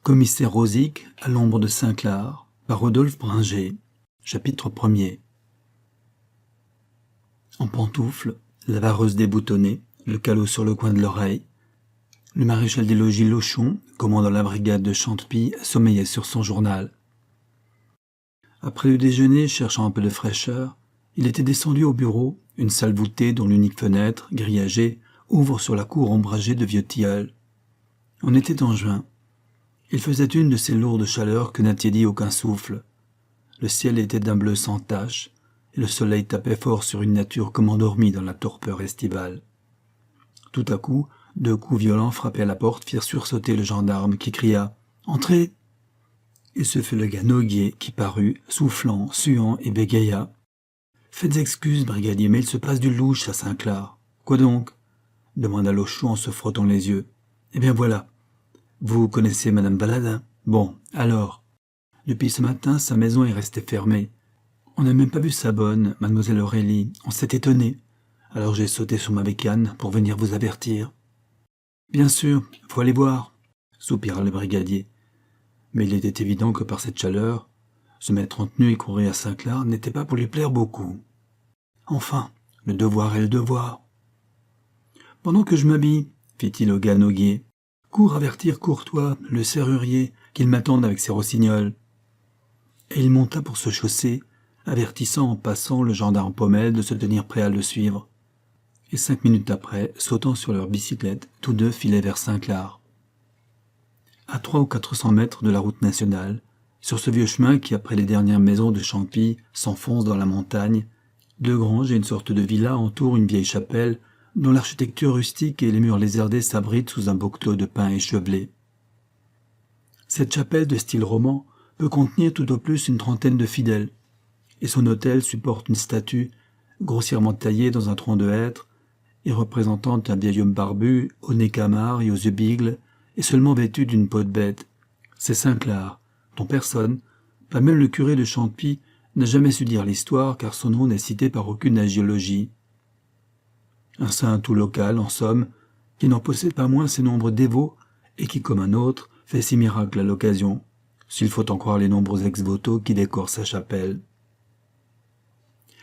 Commissaire Rosic à l'ombre de Saint-Clar par Rodolphe Bringer. Chapitre 1er. En pantoufles, la vareuse déboutonnée, le calot sur le coin de l'oreille, le maréchal des logis Lochon, commandant la brigade de Chantepie, sommeillait sur son journal. Après le déjeuner, cherchant un peu de fraîcheur, il était descendu au bureau, une salle voûtée dont l'unique fenêtre, grillagée, ouvre sur la cour ombragée de vieux tilleuls. On était en juin. Il faisait une de ces lourdes chaleurs que n'attiédit aucun souffle. Le ciel était d'un bleu sans tache, et le soleil tapait fort sur une nature comme endormie dans la torpeur estivale. Tout à coup, 2 coups violents frappés à la porte firent sursauter le gendarme qui cria « Entrez !» Et ce fut le gars Noguier qui parut, soufflant, suant et bégaya. « Faites excuse, brigadier, mais il se passe du louche à Saint-Clar. »« Quoi donc ?» demanda Lochon en se frottant les yeux. « Eh bien voilà. Vous connaissez Madame Baladin ? Bon, alors. Depuis ce matin, sa maison est restée fermée. On n'a même pas vu sa bonne, mademoiselle Aurélie. On s'est étonné. Alors j'ai sauté sur ma bécane pour venir vous avertir. »« Bien sûr, faut aller voir, » soupira le brigadier. Mais il était évident que par cette chaleur, se mettre en tenue et courir à Saint-Clar n'était pas pour lui plaire beaucoup. Enfin, le devoir est le devoir. « Pendant que je m'habille, » fit-il au gars Noguier, « cours avertir Courtois, le serrurier, qu'il m'attende avec ses rossignols. » Et il monta pour se chausser, avertissant en passant le gendarme Pommel de se tenir prêt à le suivre. Et 5 minutes après, sautant sur leur bicyclette, tous deux filaient vers Saint-Clar. À 300 ou 400 mètres de la route nationale, sur ce vieux chemin qui, après les dernières maisons de Chantepie, s'enfonce dans la montagne, 2 granges et une sorte de villa entourent une vieille chapelle dont l'architecture rustique et les murs lézardés s'abritent sous un bouquetot de pins échevelés. Cette chapelle de style roman peut contenir tout au plus une trentaine de fidèles, et son autel supporte une statue grossièrement taillée dans un tronc de hêtre et représentant un vieil homme barbu, au nez camard et aux yeux bigles, et seulement vêtu d'une peau de bête. C'est Saint-Clar, dont personne, pas même le curé de Chantepie, n'a jamais su dire l'histoire car son nom n'est cité par aucune agiologie. Un saint tout local, en somme, qui n'en possède pas moins ses nombres dévots et qui, comme un autre, fait 6 miracles à l'occasion, s'il faut en croire les nombreux ex-voto qui décorent sa chapelle.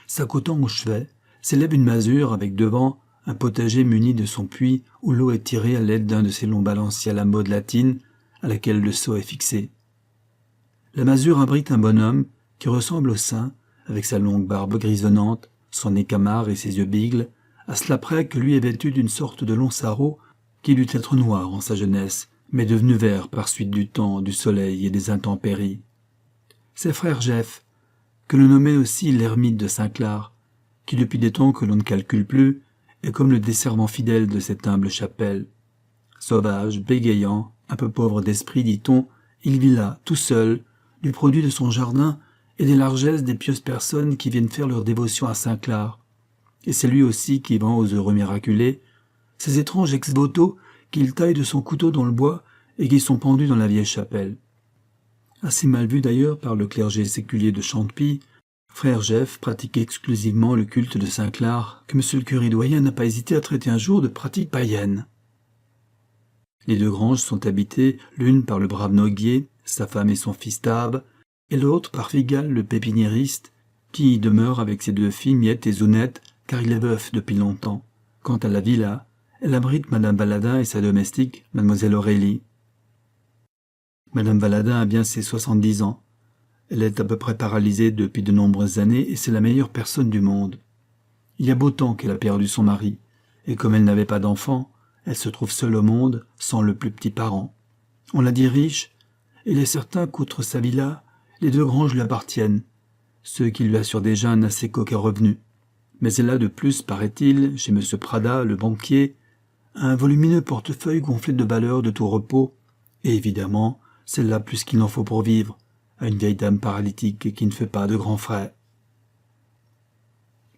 S'accotant au chevet, s'élève une masure avec devant un potager muni de son puits où l'eau est tirée à l'aide d'un de ces longs balanciers à la mode latine à laquelle le seau est fixé. La masure abrite un bonhomme qui ressemble au saint, avec sa longue barbe grisonnante, son nez camard et ses yeux bigles, à cela près que lui est vêtu d'une sorte de long sarrau qui dut être noir en sa jeunesse, mais devenu vert par suite du temps, du soleil et des intempéries. C'est frère Jeff, que l'on nommait aussi l'ermite de Saint-Clar, qui depuis des temps que l'on ne calcule plus, est comme le desservant fidèle de cette humble chapelle. Sauvage, bégayant, un peu pauvre d'esprit, dit-on, il vit là, tout seul, du produit de son jardin et des largesses des pieuses personnes qui viennent faire leur dévotion à Saint-Clar. Et c'est lui aussi qui vend aux heureux miraculés ces étranges ex-voto qu'il taille de son couteau dans le bois et qui sont pendus dans la vieille chapelle. Assez mal vu d'ailleurs par le clergé séculier de Chantepie, frère Jeff pratique exclusivement le culte de Saint-Clar que monsieur le curé doyen n'a pas hésité à traiter un jour de pratique païenne. Les 2 granges sont habitées l'une par le brave Noguier, sa femme et son fils Tave, et l'autre par Figal le pépiniériste, qui y demeure avec ses 2 filles Miette et Zounette, car il est veuf depuis longtemps. Quant à la villa, elle abrite Madame Baladin et sa domestique, mademoiselle Aurélie. Madame Baladin a bien ses 70 ans. Elle est à peu près paralysée depuis de nombreuses années et c'est la meilleure personne du monde. Il y a beau temps qu'elle a perdu son mari, et comme elle n'avait pas d'enfant, elle se trouve seule au monde, sans le plus petit parent. On la dit riche, et il est certain qu'outre sa villa, les 2 granges lui appartiennent, ce qui lui assure déjà un assez coquet revenu. Mais elle a de plus, paraît-il, chez M. Prada, le banquier, un volumineux portefeuille gonflé de valeurs de tout repos, et évidemment, celle-là plus qu'il n'en faut pour vivre, à une vieille dame paralytique et qui ne fait pas de grands frais.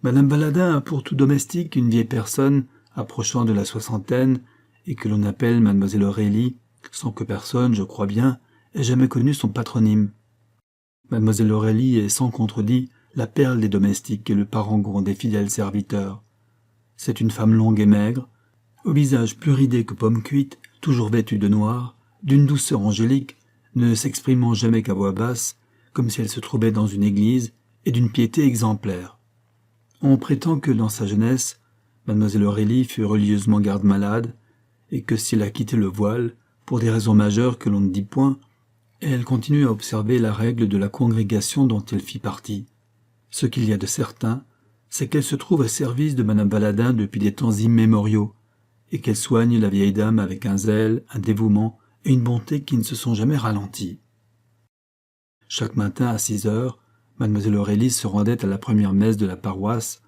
Madame Baladin a pour tout domestique une vieille personne approchant de la 60aine et que l'on appelle mademoiselle Aurélie, sans que personne, je crois bien, ait jamais connu son patronyme. Mademoiselle Aurélie est sans contredit la perle des domestiques et le parangon des fidèles serviteurs. C'est une femme longue et maigre, au visage plus ridé que pomme cuite, toujours vêtue de noir, d'une douceur angélique, ne s'exprimant jamais qu'à voix basse, comme si elle se trouvait dans une église, et d'une piété exemplaire. On prétend que, dans sa jeunesse, mademoiselle Aurélie fut religieusement garde-malade, et que s'il a quitté le voile, pour des raisons majeures que l'on ne dit point, elle continue à observer la règle de la congrégation dont elle fit partie. Ce qu'il y a de certain, c'est qu'elle se trouve au service de madame Baladin depuis des temps immémoriaux, et qu'elle soigne la vieille dame avec un zèle, un dévouement et une bonté qui ne se sont jamais ralentis. Chaque matin à 6 heures, mademoiselle Aurélie se rendait à la première messe de la paroisse,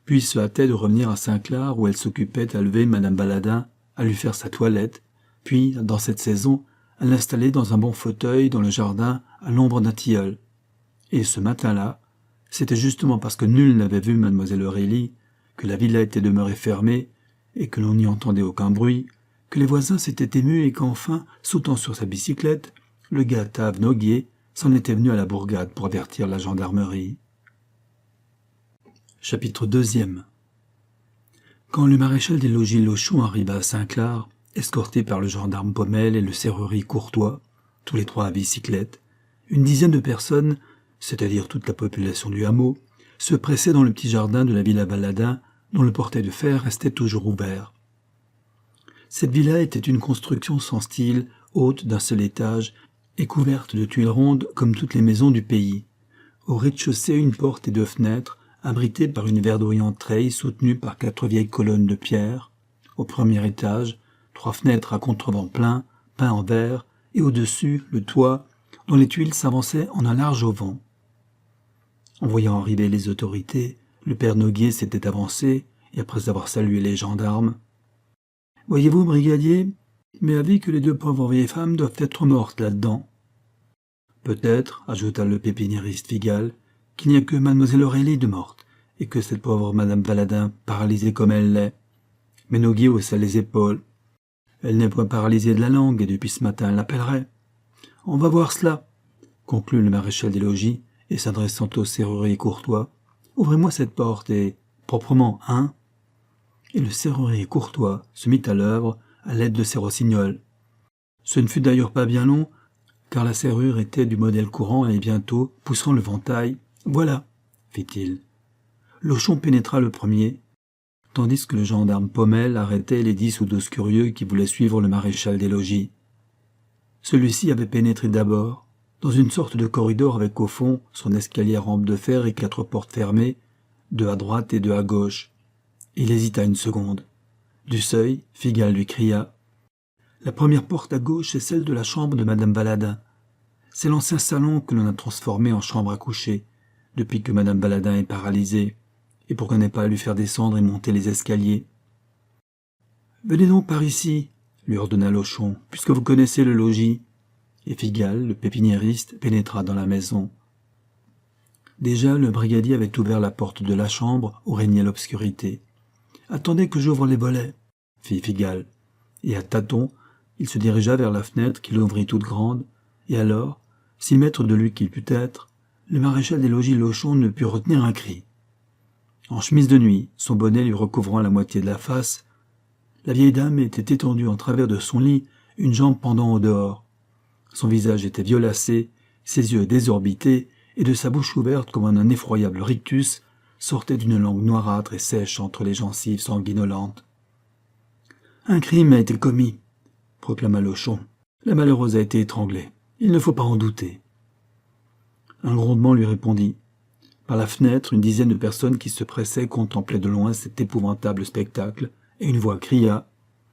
puis se hâtait de revenir à Saint-Clar où elle s'occupait à lever madame Baladin, à lui faire sa toilette, puis, dans cette saison, à l'installer dans un bon fauteuil dans le jardin à l'ombre d'un tilleul. Et ce matin-là, c'était justement parce que nul n'avait vu mademoiselle Aurélie, que la villa était demeurée fermée, et que l'on n'y entendait aucun bruit, que les voisins s'étaient émus et qu'enfin, sautant sur sa bicyclette, le gâtave Noguier s'en était venu à la bourgade pour avertir la gendarmerie. Chapitre 2. Quand le maréchal des logis Lochon arriva à Saint-Clar, escorté par le gendarme Pommel et le serrurier Courtois, tous les trois à bicyclette, une dizaine de personnes, c'est-à-dire toute la population du hameau, se pressaient dans le petit jardin de la villa Baladin, dont le portail de fer restait toujours ouvert. Cette villa était une construction sans style, haute d'un seul étage, et couverte de tuiles rondes comme toutes les maisons du pays. Au rez-de-chaussée, une porte et 2 fenêtres, abritées par une verdoyante treille soutenue par 4 vieilles colonnes de pierre. Au premier étage, 3 fenêtres à contrevent plein, peints en vert, et au-dessus, le toit, dont les tuiles s'avançaient en un large auvent. En voyant arriver les autorités, le père Noguier s'était avancé, et après avoir salué les gendarmes, « Voyez-vous, brigadier, mais avis que les 2 pauvres vieilles femmes doivent être mortes là-dedans. »« Peut-être, » ajouta le pépiniériste Figal, « qu'il n'y a que mademoiselle Aurélie de morte, et que cette pauvre madame Baladin, paralysée comme elle l'est. » Mais Noguier haussa les épaules. « Elle n'est point paralysée de la langue, et depuis ce matin elle l'appellerait. »« On va voir cela, » conclut le maréchal des logis, et s'adressant au serrurier Courtois. « Ouvrez-moi cette porte, et proprement, hein ?» Et le serrurier Courtois se mit à l'œuvre à l'aide de ses rossignols. Ce ne fut d'ailleurs pas bien long, car la serrure était du modèle courant, et bientôt, poussant le ventail, « Voilà !» fit-il. Lochon pénétra le premier, tandis que le gendarme Pommel arrêtait les 10 ou 12 curieux qui voulaient suivre le maréchal des logis. Celui-ci avait pénétré d'abord, dans une sorte de corridor avec au fond son escalier à rampe de fer et 4 portes fermées, 2 à droite et 2 à gauche. Il hésita une seconde. Du seuil, Figal lui cria « La première porte à gauche est celle de la chambre de madame Baladin. C'est l'ancien salon que l'on a transformé en chambre à coucher, depuis que madame Baladin est paralysée, et pour qu'on n'ait pas à lui faire descendre et monter les escaliers. »« Venez donc par ici, » lui ordonna Lochon, « puisque vous connaissez le logis. » Et Figal, le pépiniériste, pénétra dans la maison. Déjà, le brigadier avait ouvert la porte de la chambre où régnait l'obscurité. « Attendez que j'ouvre les volets, » fit Figal, et à tâtons, il se dirigea vers la fenêtre qu'il ouvrit toute grande, et alors, si maître de lui qu'il pût être, le maréchal des logis Lochon ne put retenir un cri. En chemise de nuit, son bonnet lui recouvrant la moitié de la face, la vieille dame était étendue en travers de son lit, une jambe pendant au dehors. Son visage était violacé, ses yeux désorbités, et de sa bouche ouverte comme un effroyable rictus, sortait d'une langue noirâtre et sèche entre les gencives sanguinolentes. « Un crime a été commis, » proclama Lochon. « La malheureuse a été étranglée. Il ne faut pas en douter. » Un grondement lui répondit. Par la fenêtre, une dizaine de personnes qui se pressaient contemplaient de loin cet épouvantable spectacle, et une voix cria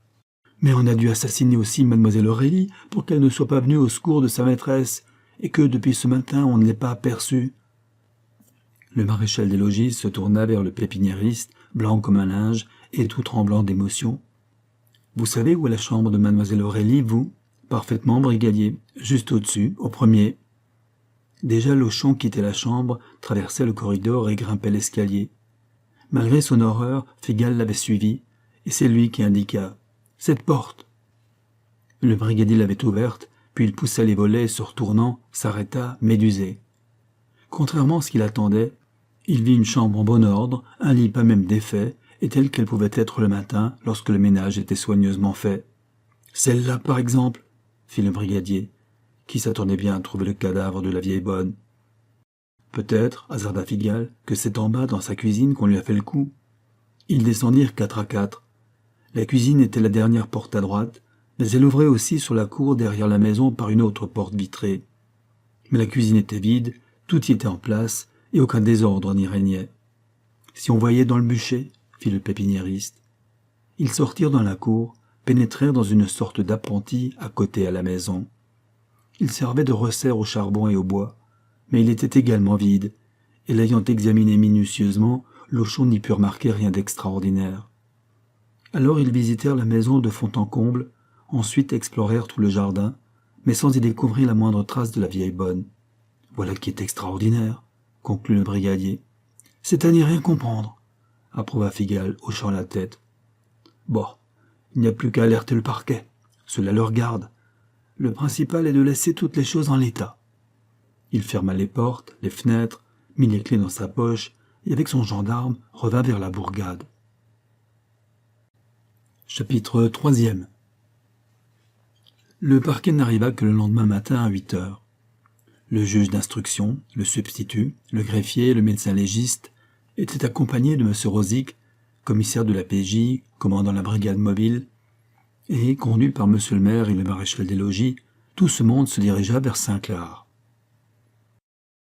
« Mais on a dû assassiner aussi mademoiselle Aurélie pour qu'elle ne soit pas venue au secours de sa maîtresse, et que depuis ce matin on ne l'ait pas aperçue. » Le maréchal des logis se tourna vers le pépiniériste, blanc comme un linge et tout tremblant d'émotion. « Vous savez où est la chambre de mademoiselle Aurélie, vous ?»« Parfaitement, brigadier, juste au-dessus, au premier. » Déjà Lochon quittait la chambre, traversait le corridor et grimpait l'escalier. Malgré son horreur, Figal l'avait suivi, et c'est lui qui indiqua « Cette porte !» Le brigadier l'avait ouverte, puis il poussa les volets et se retournant, s'arrêta, médusé. Contrairement à ce qu'il attendait, il vit une chambre en bon ordre, un lit pas même défait, et telle qu'elle pouvait être le matin lorsque le ménage était soigneusement fait. « Celle-là, par exemple ?» fit le brigadier. « Qui s'attendait bien à trouver le cadavre de la vieille bonne? Peut-être, hasarda Figal, que c'est en bas, dans sa cuisine, qu'on lui a fait le coup. Ils descendirent 4 à 4. La cuisine était la dernière porte à droite, mais elle ouvrait aussi sur la cour derrière la maison par une autre porte vitrée. Mais la cuisine était vide, tout y était en place, et aucun désordre n'y régnait. Si on voyait dans le bûcher, fit le pépiniériste. Ils sortirent dans la cour, pénétrèrent dans une sorte d'appentis à côté à la maison. Il servait de resserre au charbon et au bois, mais il était également vide, et l'ayant examiné minutieusement, Lochon n'y put remarquer rien d'extraordinaire. Alors ils visitèrent la maison de fond en comble, ensuite explorèrent tout le jardin, mais sans y découvrir la moindre trace de la vieille bonne. Voilà qui est extraordinaire, conclut le brigadier. C'est à n'y rien comprendre, approuva Figal, hochant la tête. Bon, il n'y a plus qu'à alerter le parquet, cela le regarde. Le principal est de laisser toutes les choses en l'état. Il ferma les portes, les fenêtres, mit les clés dans sa poche, et avec son gendarme revint vers la bourgade. Chapitre 3e. Le parquet n'arriva que le lendemain matin à 8 heures. Le juge d'instruction, le substitut, le greffier, le médecin légiste étaient accompagnés de M. Rosic, commissaire de la PJ, commandant la brigade mobile, et, conduit par M. le maire et le maréchal des logis, tout ce monde se dirigea vers Saint-Clar.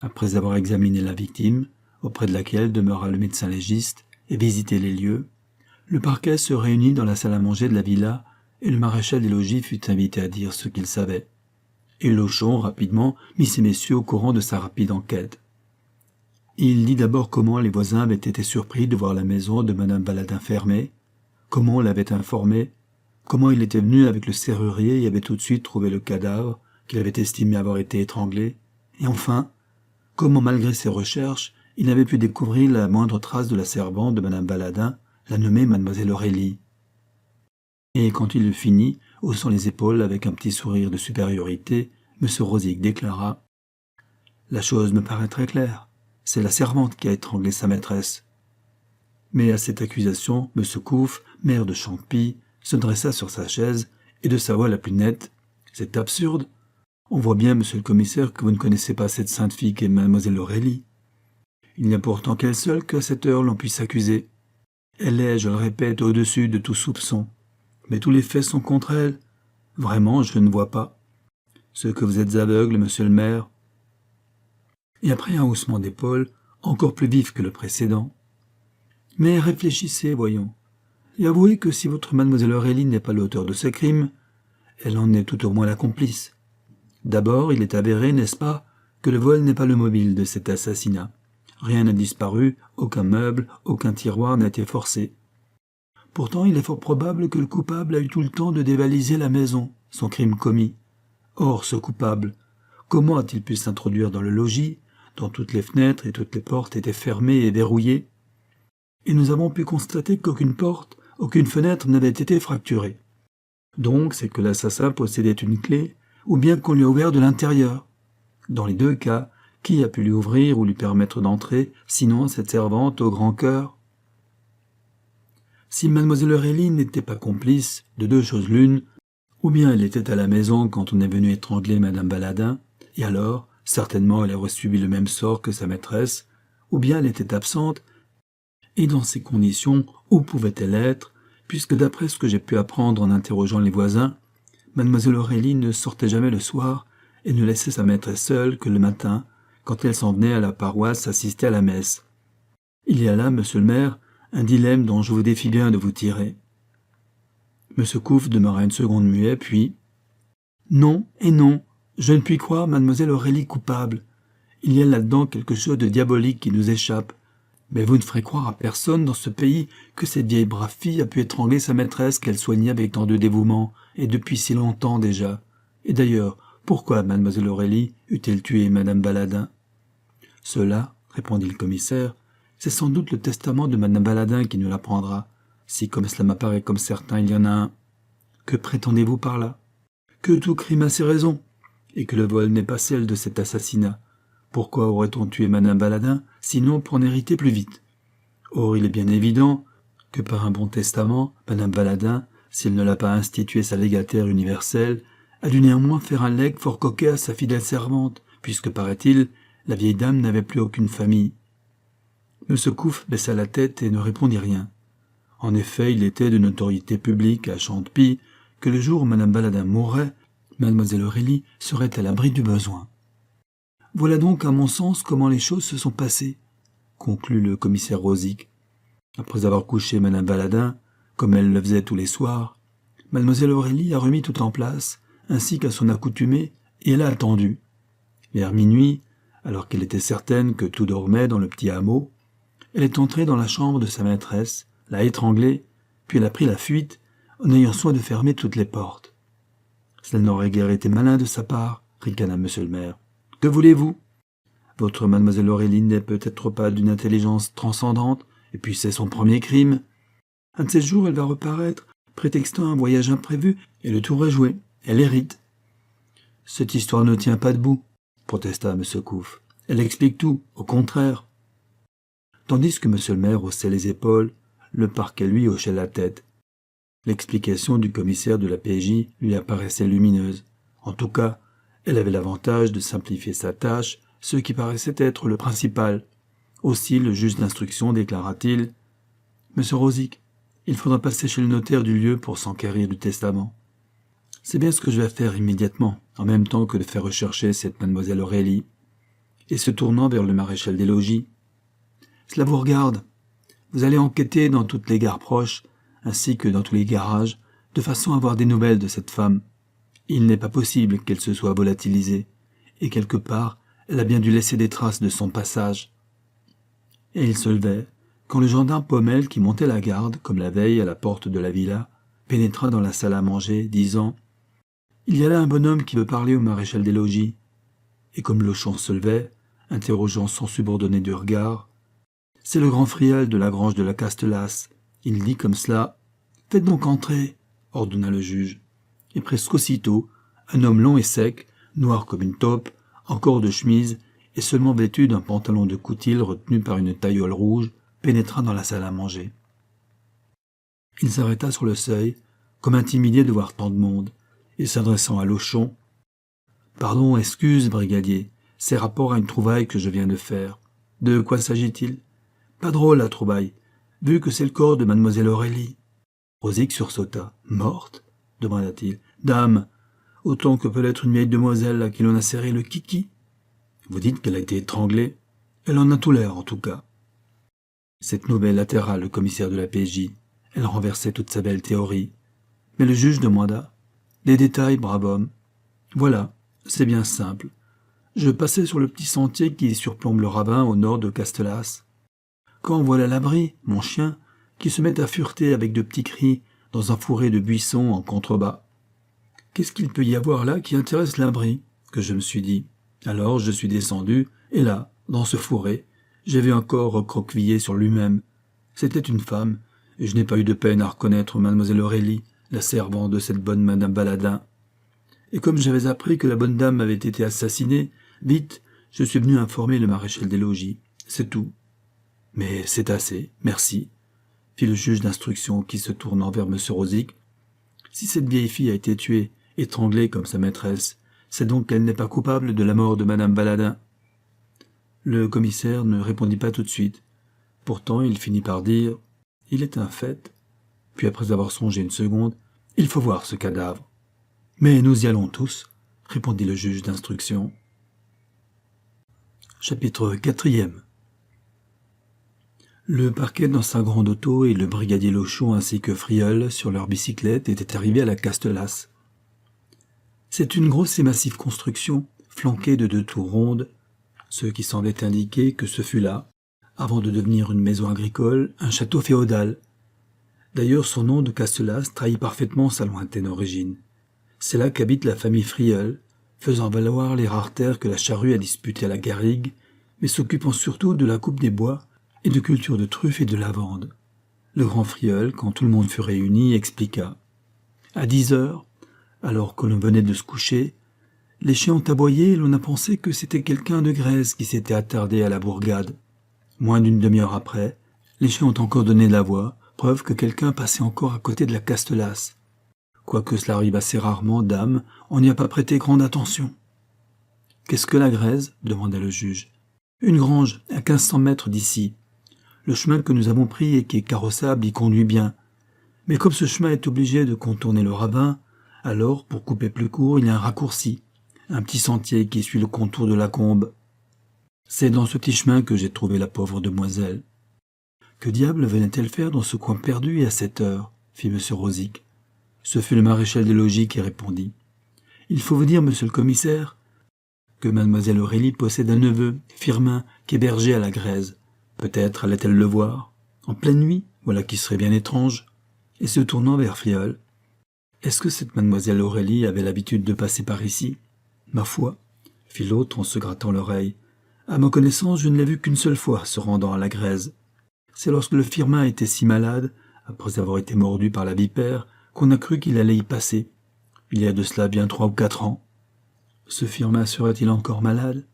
Après avoir examiné la victime, auprès de laquelle demeura le médecin légiste, et visité les lieux, le parquet se réunit dans la salle à manger de la villa, et le maréchal des logis fut invité à dire ce qu'il savait. Et Lochon, rapidement, mit ces messieurs au courant de sa rapide enquête. Il dit d'abord comment les voisins avaient été surpris de voir la maison de Madame Baladin fermée, comment on l'avait informé, comment il était venu avec le serrurier et avait tout de suite trouvé le cadavre, qu'il avait estimé avoir été étranglé, et enfin, comment malgré ses recherches, il n'avait pu découvrir la moindre trace de la servante de Madame Baladin, la nommée Mademoiselle Aurélie. Et quand il eut fini, haussant les épaules avec un petit sourire de supériorité, M. Rosic déclara « La chose me paraît très claire. C'est la servante qui a étranglé sa maîtresse. » Mais à cette accusation, M. Couff, maire de Champy, se dressa sur sa chaise et de sa voix la plus nette. « C'est absurde. On voit bien, monsieur le commissaire, que vous ne connaissez pas cette sainte fille qu'est Mademoiselle Aurélie. Il n'y a pourtant qu'elle seule qu'à cette heure l'on puisse accuser. Elle est, je le répète, au-dessus de tout soupçon. Mais tous les faits sont contre elle. Vraiment, je ne vois pas. Ce que vous êtes aveugle, monsieur le maire. » Et après un haussement d'épaules, encore plus vif que le précédent. « Mais réfléchissez, voyons, et avouez que si votre mademoiselle Aurélie n'est pas l'auteur de ce crime, elle en est tout au moins la complice. D'abord, il est avéré, n'est-ce pas, que le vol n'est pas le mobile de cet assassinat. Rien n'a disparu, aucun meuble, aucun tiroir n'a été forcé. Pourtant, il est fort probable que le coupable a eu tout le temps de dévaliser la maison, son crime commis. Or, ce coupable, comment a-t-il pu s'introduire dans le logis, dont toutes les fenêtres et toutes les portes étaient fermées et verrouillées? Et nous avons pu constater qu'aucune porte, aucune fenêtre n'avait été fracturée. Donc, c'est que l'assassin possédait une clé, ou bien qu'on lui a ouvert de l'intérieur. Dans les deux cas, qui a pu lui ouvrir ou lui permettre d'entrer, sinon cette servante au grand cœur? Si mademoiselle Aurélie n'était pas complice, de deux choses l'une, ou bien elle était à la maison quand on est venu étrangler madame Baladin, et alors, certainement elle aurait subi le même sort que sa maîtresse, ou bien elle était absente, et dans ces conditions, où pouvait-elle être, puisque d'après ce que j'ai pu apprendre en interrogeant les voisins, mademoiselle Aurélie ne sortait jamais le soir et ne laissait sa maîtresse seule que le matin, quand elle s'en venait à la paroisse assister à la messe. Il y a là, monsieur le maire, un dilemme dont je vous défie bien de vous tirer. Monsieur Couff demeura une seconde muet, puis « Non et non, je ne puis croire mademoiselle Aurélie coupable. Il y a là-dedans quelque chose de diabolique qui nous échappe. Mais vous ne ferez croire à personne dans ce pays que cette vieille brave fille a pu étrangler sa maîtresse qu'elle soignait avec tant de dévouement, et depuis si longtemps déjà. Et d'ailleurs, pourquoi mademoiselle Aurélie eût-elle tué madame Baladin? » « Cela, répondit le commissaire, c'est sans doute le testament de madame Baladin qui nous l'apprendra, si comme cela m'apparaît comme certain il y en a un. Que prétendez-vous par là? Que tout crime a ses raisons, et que le vol n'est pas celle de cet assassinat. Pourquoi aurait-on tué madame Baladin, sinon pour en hériter plus vite? Or, il est bien évident que par un bon testament, madame Baladin, si elle ne l'a pas instituée sa légataire universelle, a dû néanmoins faire un legs fort coquet à sa fidèle servante, puisque, paraît-il, la vieille dame n'avait plus aucune famille. M. Couff baissa la tête et ne répondit rien. En effet, il était de notoriété publique à Chantepie que le jour où Mme Baladin mourrait, Mlle Aurélie serait à l'abri du besoin. Voilà donc, à mon sens, comment les choses se sont passées, conclut le commissaire Rosic. Après avoir couché Mme Baladin, comme elle le faisait tous les soirs, Mlle Aurélie a remis tout en place, ainsi qu'à son accoutumée, et elle a attendu. Vers minuit, alors qu'elle était certaine que tout dormait dans le petit hameau, elle est entrée dans la chambre de sa maîtresse, l'a étranglée, puis elle a pris la fuite, en ayant soin de fermer toutes les portes. Cela n'aurait guère été malin de sa part, ricana monsieur le maire. Que voulez-vous? Votre mademoiselle Aurélie n'est peut-être pas d'une intelligence transcendante, et puis c'est son premier crime. Un de ces jours, elle va reparaître, prétextant un voyage imprévu, et le tour est joué. Elle hérite. Cette histoire ne tient pas debout, protesta M. Couff. Elle explique tout, au contraire. Tandis que M. le maire haussait les épaules, le parquet lui hochait la tête. L'explication du commissaire de la PJ lui apparaissait lumineuse. En tout cas, elle avait l'avantage de simplifier sa tâche, ce qui paraissait être le principal. Aussi, le juge d'instruction déclara-t-il « Monsieur Rosic, il faudra passer chez le notaire du lieu pour s'enquérir du testament. C'est bien ce que je vais faire immédiatement, en même temps que de faire rechercher cette mademoiselle Aurélie. » Et se tournant vers le maréchal des logis, « Cela vous regarde. Vous allez enquêter dans toutes les gares proches, ainsi que dans tous les garages, de façon à avoir des nouvelles de cette femme. Il n'est pas possible qu'elle se soit volatilisée, et quelque part, elle a bien dû laisser des traces de son passage. » Et il se levait, quand le gendarme Pommel, qui montait la garde, comme la veille à la porte de la villa, pénétra dans la salle à manger, disant « Il y a là un bonhomme qui veut parler au maréchal des logis. » Et comme Lochon se levait, interrogeant son subordonné du regard, « C'est le grand Friel de la grange de la Castelas. Il dit comme cela. « Faites donc entrer, » ordonna le juge. Et presque aussitôt, un homme long et sec, noir comme une taupe, encore de chemise, et seulement vêtu d'un pantalon de coutil retenu par une taillole rouge, pénétra dans la salle à manger. Il s'arrêta sur le seuil, comme intimidé de voir tant de monde, et s'adressant à Lochon, « Pardon, excuse, brigadier, c'est rapport à une trouvaille que je viens de faire. De quoi s'agit-il? Pas drôle, la trouvaille, vu que c'est le corps de mademoiselle Aurélie. » Rosic sursauta. « Morte ?» demanda-t-il. « Dame, autant que peut l'être une vieille demoiselle à qui l'on a serré le kiki. Vous dites qu'elle a été étranglée? Elle en a tout l'air, en tout cas. » Cette nouvelle atterra le commissaire de la PJ. Elle renversait toute sa belle théorie. Mais le juge demanda « Des détails, brave homme. » Voilà, c'est bien simple. Je passais sur le petit sentier qui surplombe le ravin au nord de Castelas. Quand voilà l'abri, mon chien, qui se met à fureter avec de petits cris dans un fourré de buissons en contrebas. Qu'est-ce qu'il peut y avoir là qui intéresse l'abri, que je me suis dit. Alors je suis descendu, et là, dans ce fourré, j'ai vu un corps recroquevillé sur lui-même. C'était une femme, et je n'ai pas eu de peine à reconnaître mademoiselle Aurélie, la servante de cette bonne madame Baladin. Et comme j'avais appris que la bonne dame avait été assassinée, vite, je suis venu informer le maréchal des logis. C'est tout. Mais c'est assez, merci, fit le juge d'instruction qui se tournant vers M. Rosic. Si cette vieille fille a été tuée, étranglée comme sa maîtresse, c'est donc qu'elle n'est pas coupable de la mort de madame Baladin. Le commissaire ne répondit pas tout de suite. Pourtant, il finit par dire « Il est un fait ». Puis après avoir songé une seconde, « Il faut voir ce cadavre. » « Mais nous y allons tous, » répondit le juge d'instruction. Chapitre 4. Le parquet dans sa grande auto et le brigadier Lochon ainsi que Friol sur leur bicyclette étaient arrivés à la Castelas. C'est une grosse et massive construction, flanquée de 2 tours rondes, ce qui semblait indiquer que ce fut là, avant de devenir une maison agricole, un château féodal. D'ailleurs, son nom de Castelas trahit parfaitement sa lointaine origine. C'est là qu'habite la famille Friol, faisant valoir les rares terres que la charrue a disputées à la garrigue, mais s'occupant surtout de la coupe des bois et de culture de truffes et de lavande. Le grand Friol, quand tout le monde fut réuni, expliqua. À 10 heures, alors que l'on venait de se coucher, les chiens ont aboyé et l'on a pensé que c'était quelqu'un de Grèce qui s'était attardé à la bourgade. Moins d'une demi-heure après, les chiens ont encore donné de la voix, preuve que quelqu'un passait encore à côté de la Castelas. Quoique cela arrive assez rarement, dame, on n'y a pas prêté grande attention. Qu'est-ce que la Grèze ? Demanda le juge. Une grange, à 1500 mètres d'ici. Le chemin que nous avons pris et qui est carrossable y conduit bien. Mais comme ce chemin est obligé de contourner le ravin, alors, pour couper plus court, il y a un raccourci, un petit sentier qui suit le contour de la combe. C'est dans ce petit chemin que j'ai trouvé la pauvre demoiselle. Que diable venait-elle faire dans ce coin perdu et à cette heure ? Fit M. Rosic. Ce fut le maréchal des logis qui répondit. Il faut vous dire, monsieur le commissaire, que mademoiselle Aurélie possède un neveu, Firmin, qui est berger à la Grèze. Peut-être allait-elle le voir. En pleine nuit, voilà qui serait bien étrange. Et se tournant vers Friol. Est-ce que cette mademoiselle Aurélie avait l'habitude de passer par ici ? Ma foi, fit l'autre en se grattant l'oreille. À ma connaissance, je ne l'ai vu qu'une seule fois se rendant à la Grèze. C'est lorsque le Firmin était si malade, après avoir été mordu par la vipère, qu'on a cru qu'il allait y passer. Il y a de cela bien 3 ou 4 ans. Ce Firmin serait-il encore malade ?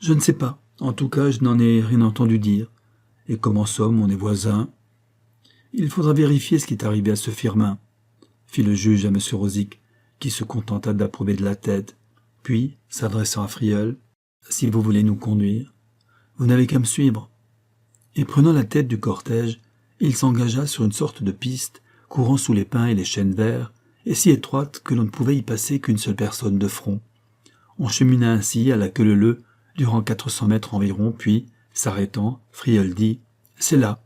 Je ne sais pas. En tout cas, je n'en ai rien entendu dire. Et comme en somme, on est voisins. Il faudra vérifier ce qui est arrivé à ce Firmin, fit le juge à M. Rosic, qui se contenta d'approuver de la tête. Puis, s'adressant à Friol, si vous voulez nous conduire, vous n'avez qu'à me suivre. Et prenant la tête du cortège, il s'engagea sur une sorte de piste, courant sous les pins et les chênes verts, et si étroite que l'on ne pouvait y passer qu'une seule personne de front. On chemina ainsi à la queue leu durant 400 mètres environ, puis, s'arrêtant, Friol dit « C'est là ».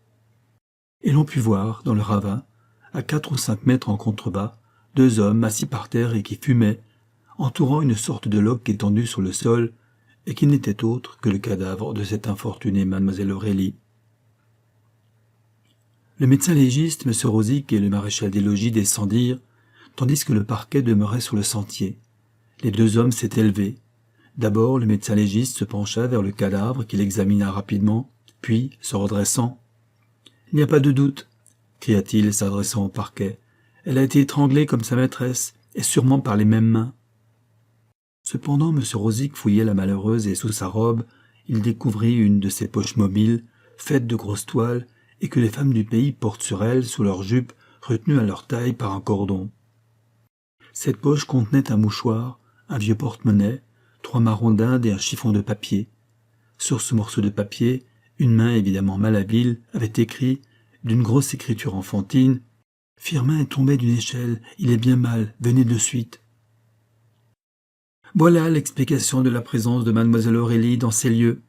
Et l'on put voir, dans le ravin, à 4 ou 5 mètres en contrebas, 2 hommes assis par terre et qui fumaient, entourant une sorte de loque étendue sur le sol, et qui n'était autre que le cadavre de cette infortunée mademoiselle Aurélie. Le médecin légiste, M. Rosic et le maréchal des logis descendirent, tandis que le parquet demeurait sur le sentier. Les 2 hommes s'étaient levés. D'abord, le médecin légiste se pencha vers le cadavre qu'il examina rapidement, puis, se redressant, « Il n'y a pas de doute, » cria-t-il s'adressant au parquet. « Elle a été étranglée comme sa maîtresse, et sûrement par les mêmes mains. » Cependant, M. Rosic fouillait la malheureuse et sous sa robe, il découvrit une de ses poches mobiles, faite de grosses toiles, et que les femmes du pays portent sur elles, sous leurs jupes, retenues à leur taille par un cordon. Cette poche contenait un mouchoir, un vieux porte-monnaie, 3 marrons d'Inde et un chiffon de papier. Sur ce morceau de papier, une main évidemment malhabile avait écrit, d'une grosse écriture enfantine, « Firmin est tombé d'une échelle, il est bien mal, venez de suite. » Voilà l'explication de la présence de mademoiselle Aurélie dans ces lieux,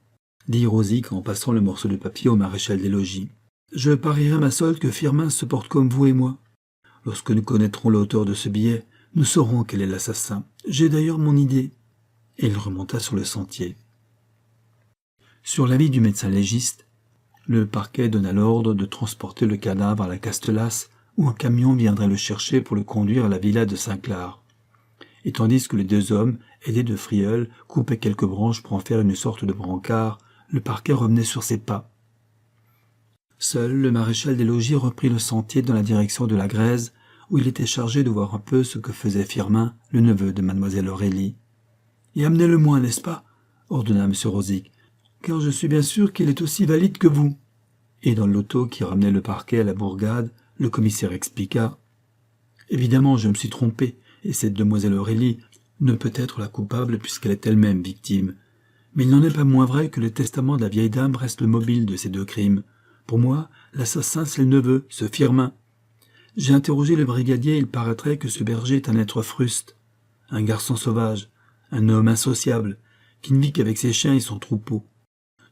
dit Rosic en passant le morceau de papier au maréchal des logis. Je parierais ma solde que Firmin se porte comme vous et moi. Lorsque nous connaîtrons l'auteur de ce billet, nous saurons quel est l'assassin. J'ai d'ailleurs mon idée. Et il remonta sur le sentier. Sur l'avis du médecin légiste, le parquet donna l'ordre de transporter le cadavre à la Castelas, où un camion viendrait le chercher pour le conduire à la villa de Saint-Clar. Et tandis que les 2 hommes, aidés de Friol, coupaient quelques branches pour en faire une sorte de brancard, le parquet revenait sur ses pas. Seul le maréchal des logis reprit le sentier dans la direction de la Grèze, où il était chargé de voir un peu ce que faisait Firmin, le neveu de mademoiselle Aurélie. « Et amenez-le-moi, n'est-ce pas ?» ordonna M. Rosic, « car je suis bien sûr qu'il est aussi valide que vous. » Et dans l'auto qui ramenait le parquet à la bourgade, le commissaire expliqua. « Évidemment, je me suis trompé, et cette demoiselle Aurélie ne peut être la coupable puisqu'elle est elle-même victime. Mais il n'en est pas moins vrai que le testament de la vieille dame reste le mobile de ces 2 crimes. Pour moi, l'assassin, c'est le neveu, ce Firmin. J'ai interrogé le brigadier et il paraîtrait que ce berger est un être fruste, un garçon sauvage, un homme insociable, qui ne vit qu'avec ses chiens et son troupeau.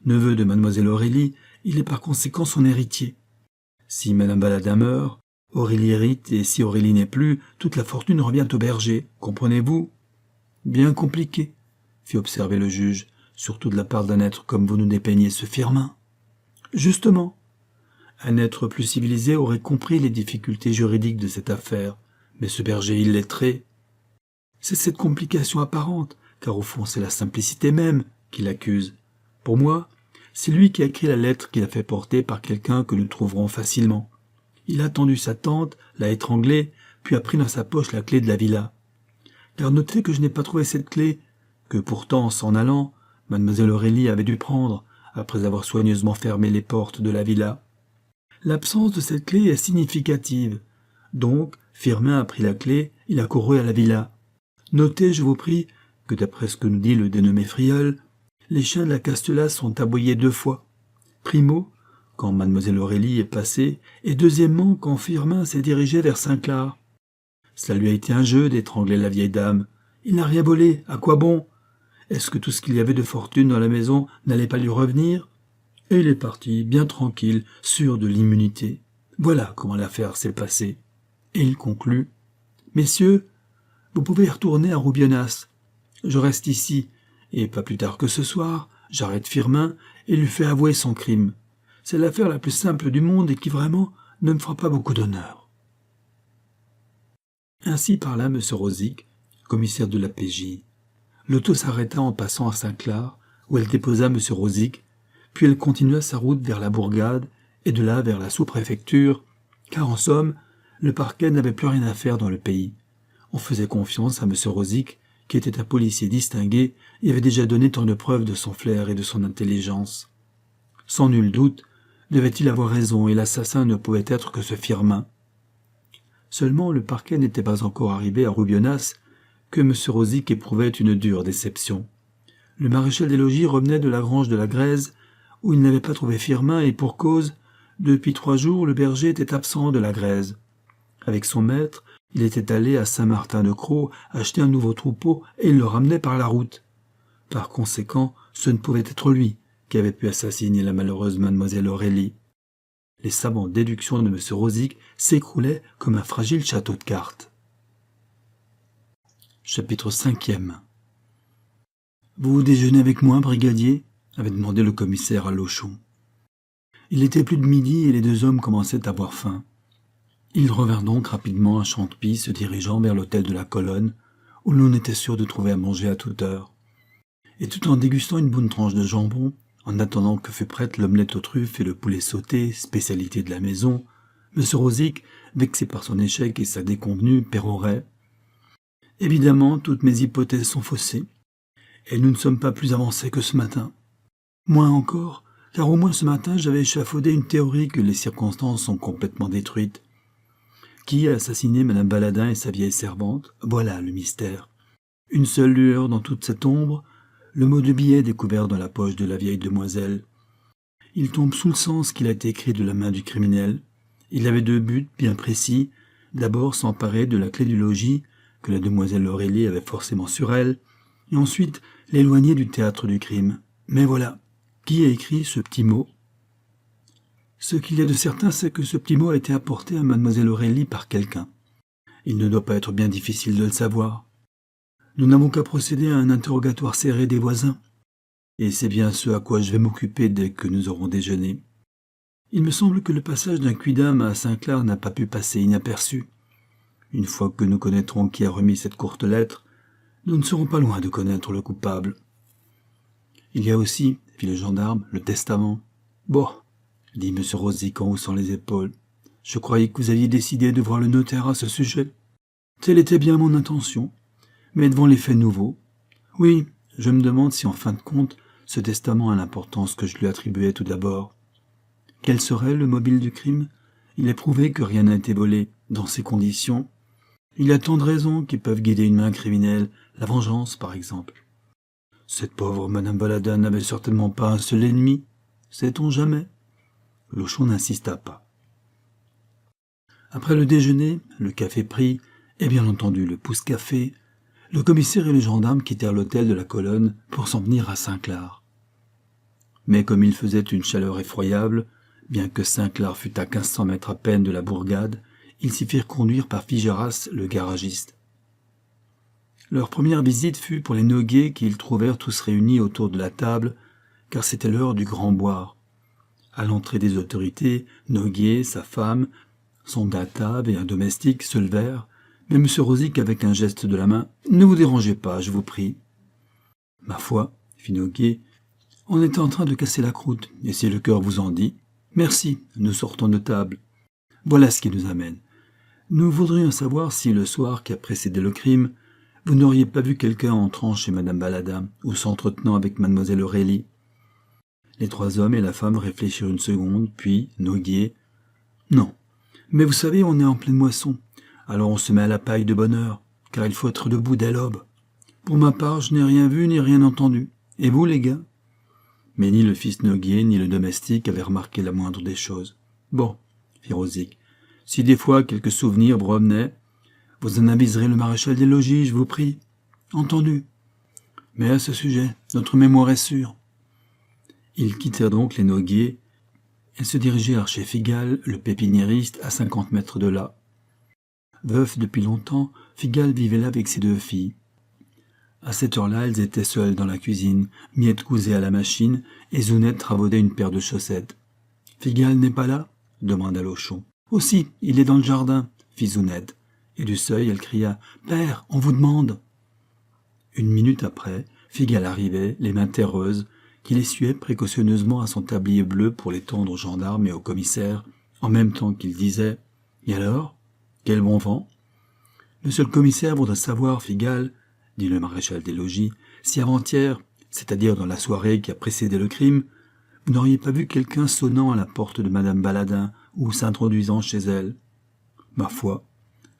Neveu de mademoiselle Aurélie, il est par conséquent son héritier. Si madame Baladin meurt, Aurélie hérite, et si Aurélie n'est plus, toute la fortune revient au berger, comprenez-vous ? Bien compliqué, fit observer le juge, surtout de la part d'un être comme vous nous dépeignez ce Firmin. Justement, un être plus civilisé aurait compris les difficultés juridiques de cette affaire, mais ce berger illettré... C'est cette complication apparente, car au fond c'est la simplicité même qui l'accuse. Pour moi, c'est lui qui a écrit la lettre qu'il a fait porter par quelqu'un que nous trouverons facilement. Il a attendu sa tante, l'a étranglée, puis a pris dans sa poche la clé de la villa. Car notez que je n'ai pas trouvé cette clé, que pourtant, en s'en allant, mademoiselle Aurélie avait dû prendre, après avoir soigneusement fermé les portes de la villa. L'absence de cette clé est significative. Donc, Firmin a pris la clé il a couru à la villa. Notez, je vous prie, que d'après ce que nous dit le dénommé Friolle, les chiens de la Castelas sont aboyés 2 fois. Primo, quand mademoiselle Aurélie est passée, et deuxièmement, quand Firmin s'est dirigé vers Saint-Clar. Cela lui a été un jeu d'étrangler la vieille dame. Il n'a rien volé, à quoi bon? Est-ce que tout ce qu'il y avait de fortune dans la maison n'allait pas lui revenir? Et il est parti, bien tranquille, sûr de l'immunité. Voilà comment l'affaire s'est passée. Et il conclut. Messieurs, vous pouvez retourner à Roubionas. Je reste ici, et pas plus tard que ce soir, j'arrête Firmin et lui fais avouer son crime. C'est l'affaire la plus simple du monde et qui vraiment ne me fera pas beaucoup d'honneur. Ainsi parla M. Rosic, commissaire de la PJ. L'auto s'arrêta en passant à Saint-Clar, où elle déposa M. Rosic, puis elle continua sa route vers la bourgade, et de là vers la sous-préfecture, car en somme, le parquet n'avait plus rien à faire dans le pays. On faisait confiance à M. Rosic, qui était un policier distingué et avait déjà donné tant de preuves de son flair et de son intelligence. Sans nul doute, devait-il avoir raison, et l'assassin ne pouvait être que ce Firmin. Seulement le parquet n'était pas encore arrivé à Roubionas que M. Rosic éprouvait une dure déception. Le maréchal des logis revenait de la grange de la Grèze, où il n'avait pas trouvé Firmin, et pour cause, depuis 3 jours, le berger était absent de la Grèze. Avec son maître, il était allé à Saint-Martin-de-Crau acheter un nouveau troupeau, et il le ramenait par la route. Par conséquent, ce ne pouvait être lui qui avait pu assassiner la malheureuse mademoiselle Aurélie. Les savantes déductions de M. Rosic s'écroulaient comme un fragile château de cartes. Chapitre 5e. « Vous déjeunez avec moi, brigadier » avait demandé le commissaire à Lochon. Il était plus de midi et les 2 hommes commençaient à avoir faim. Ils revinrent donc rapidement à Chantepie, se dirigeant vers l'hôtel de la Colonne, où l'on était sûr de trouver à manger à toute heure. Et tout en dégustant une bonne tranche de jambon, en attendant que fût prête l'omelette aux truffes et le poulet sauté, spécialité de la maison, M. Rosic, vexé par son échec et sa déconvenue, pérorait. « Évidemment, toutes mes hypothèses sont faussées, et nous ne sommes pas plus avancés que ce matin. Moins encore, car au moins ce matin j'avais échafaudé une théorie que les circonstances sont complètement détruites. Qui a assassiné Mme Baladin et sa vieille servante? Voilà le mystère. Une seule lueur dans toute cette ombre, le mot de billet découvert dans la poche de la vieille demoiselle. Il tombe sous le sens qu'il a été écrit de la main du criminel. Il avait 2 buts bien précis. D'abord s'emparer de la clé du logis, que la demoiselle Aurélie avait forcément sur elle, et ensuite l'éloigner du théâtre du crime. Mais voilà, qui a écrit ce petit mot? Ce qu'il y a de certain, c'est que ce petit mot a été apporté à mademoiselle Aurélie par quelqu'un. Il ne doit pas être bien difficile de le savoir. Nous n'avons qu'à procéder à un interrogatoire serré des voisins, et c'est bien ce à quoi je vais m'occuper dès que nous aurons déjeuné. Il me semble que le passage d'un quidam à Saint-Clar n'a pas pu passer inaperçu. Une fois que nous connaîtrons qui a remis cette courte lettre, nous ne serons pas loin de connaître le coupable. Il y a aussi, fit le gendarme, le testament. Bon, dit M. Rosic en haussant les épaules, je croyais que vous aviez décidé de voir le notaire à ce sujet. Telle était bien mon intention. Mais devant les faits nouveaux, oui, je me demande si en fin de compte, ce testament a l'importance que je lui attribuais tout d'abord. Quel serait le mobile du crime? Il est prouvé que rien n'a été volé. Dans ces conditions, il y a tant de raisons qui peuvent guider une main criminelle, la vengeance par exemple. Cette pauvre Madame Baladin n'avait certainement pas un seul ennemi, sait-on jamais? Lochon n'insista pas. Après le déjeuner, le café pris, et bien entendu le pousse-café, le commissaire et les gendarmes quittèrent l'hôtel de la Colonne pour s'en venir à Saint-Clar. Mais comme il faisait une chaleur effroyable, bien que Saint-Clar fût à 1500 mètres à peine de la bourgade, ils s'y firent conduire par Figéras, le garagiste. Leur première visite fut pour les Noguet qu'ils trouvèrent tous réunis autour de la table, car c'était l'heure du grand boire. À l'entrée des autorités, Noguet, sa femme, son datave et un domestique se levèrent, mais M. Rosic, avec un geste de la main, « Ne vous dérangez pas, je vous prie. »« Ma foi, fit Noguet, on était en train de casser la croûte, et si le cœur vous en dit, merci, nous sortons de table. Voilà ce qui nous amène. Nous voudrions savoir si, le soir qui a précédé le crime, vous n'auriez pas vu quelqu'un entrant chez Madame Baladin ou s'entretenant avec Mademoiselle Aurélie. » Les 3 hommes et la femme réfléchirent une seconde, puis Noguet, « Non, mais vous savez, on est en pleine moisson. Alors on se met à la paille de bonne heure, car il faut être debout dès l'aube. Pour ma part, je n'ai rien vu ni rien entendu. Et vous, les gars? Mais ni le fils Noguier ni le domestique avaient remarqué la moindre des choses. Bon, fit Rosic, si des fois quelques souvenirs vous revenaient, vous en aviserez le maréchal des logis, je vous prie. Entendu. Mais à ce sujet, notre mémoire est sûre. Ils quittèrent donc les Noguier et se dirigèrent chez Figal, le pépiniériste, à 50 mètres de là. Veuf depuis longtemps, Figal vivait là avec ses 2 filles. À cette heure-là, elles étaient seules dans la cuisine, Miette cousait à la machine, et Zounette travaillait une paire de chaussettes. « Figal n'est pas là ?» demanda Lochon. « Aussi, il est dans le jardin, » fit Zounette. Et du seuil, elle cria « Père, on vous demande !» Une minute après, Figal arrivait, les mains terreuses, qu'il essuyait précautionneusement à son tablier bleu pour les tendre aux gendarmes et au commissaire, en même temps qu'il disait « Et alors? Quel bon vent ?» « Monsieur le commissaire voudrait savoir, Figal, dit le maréchal des logis, si avant-hier, c'est-à-dire dans la soirée qui a précédé le crime, vous n'auriez pas vu quelqu'un sonnant à la porte de madame Baladin ou s'introduisant chez elle. »« Ma foi,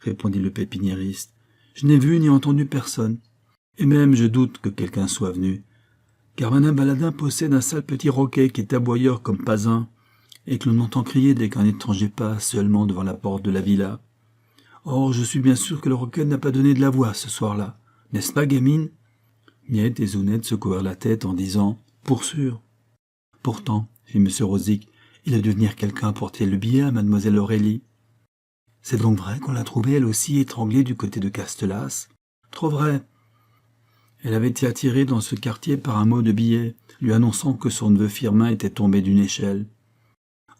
répondit le pépiniériste, je n'ai vu ni entendu personne, et même je doute que quelqu'un soit venu, car madame Baladin possède un sale petit roquet qui est aboyeur comme pas un, et que l'on entend crier dès qu'un étranger passe seulement devant la porte de la villa. Or, je suis bien sûr que le roquet n'a pas donné de la voix ce soir-là. N'est-ce pas, gamine ?» Miette et Zounette secouèrent la tête en disant « Pour sûr !» Pourtant, fit M. Rosic, il a dû venir quelqu'un apporter le billet à mademoiselle Aurélie. C'est donc vrai qu'on l'a trouvée elle aussi étranglée du côté de Castelas? Trop vrai. Elle avait été attirée dans ce quartier par un mot de billet, lui annonçant que son neveu Firmin était tombé d'une échelle.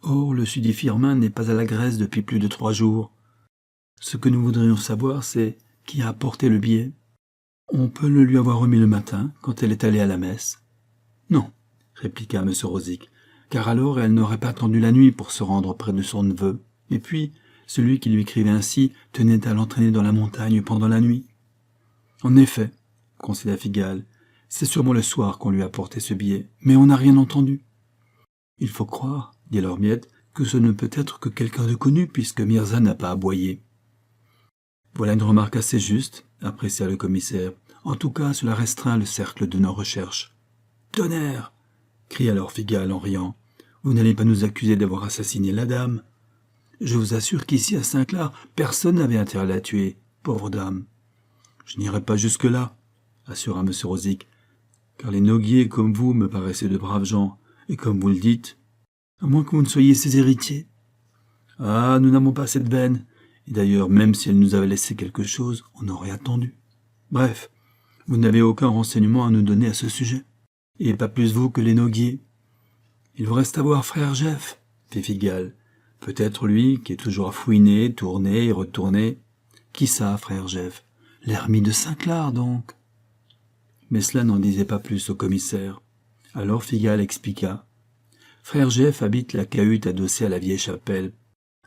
Or, le susdit Firmin n'est pas à la Grèce depuis plus de 3 jours. Ce que nous voudrions savoir, c'est qui a apporté le billet. On peut le lui avoir remis le matin, quand elle est allée à la messe. Non, répliqua M. Rosic, car alors elle n'aurait pas attendu la nuit pour se rendre près de son neveu. Et puis, celui qui lui écrivait ainsi tenait à l'entraîner dans la montagne pendant la nuit. En effet, concéda Figal, c'est sûrement le soir qu'on lui a apporté ce billet, mais on n'a rien entendu. Il faut croire, dit alors Miette, que ce ne peut être que quelqu'un de connu, puisque Mirza n'a pas aboyé. Voilà une remarque assez juste, apprécia le commissaire. En tout cas, cela restreint le cercle de nos recherches. Tonnerre! Cria alors Figal en riant. Vous n'allez pas nous accuser d'avoir assassiné la dame. Je vous assure qu'ici, à Saint-Clar, personne n'avait intérêt à la tuer, pauvre dame. Je n'irai pas jusque-là, assura M. Rosic, car les Noguier comme vous me paraissaient de braves gens, et comme vous le dites, à moins que vous ne soyez ses héritiers. Ah, nous n'avons pas cette veine. Et d'ailleurs, même si elle nous avait laissé quelque chose, on aurait attendu. Bref, vous n'avez aucun renseignement à nous donner à ce sujet. Et pas plus vous que les Noguier. Il vous reste à voir frère Jeff, fit Figal. Peut-être lui, qui est toujours à fouiner, tourner et retourner. Qui ça, frère Jeff? L'ermite de Saint-Clar, donc. Mais cela n'en disait pas plus au commissaire. Alors Figal expliqua. Frère Jeff habite la cahute adossée à la vieille chapelle.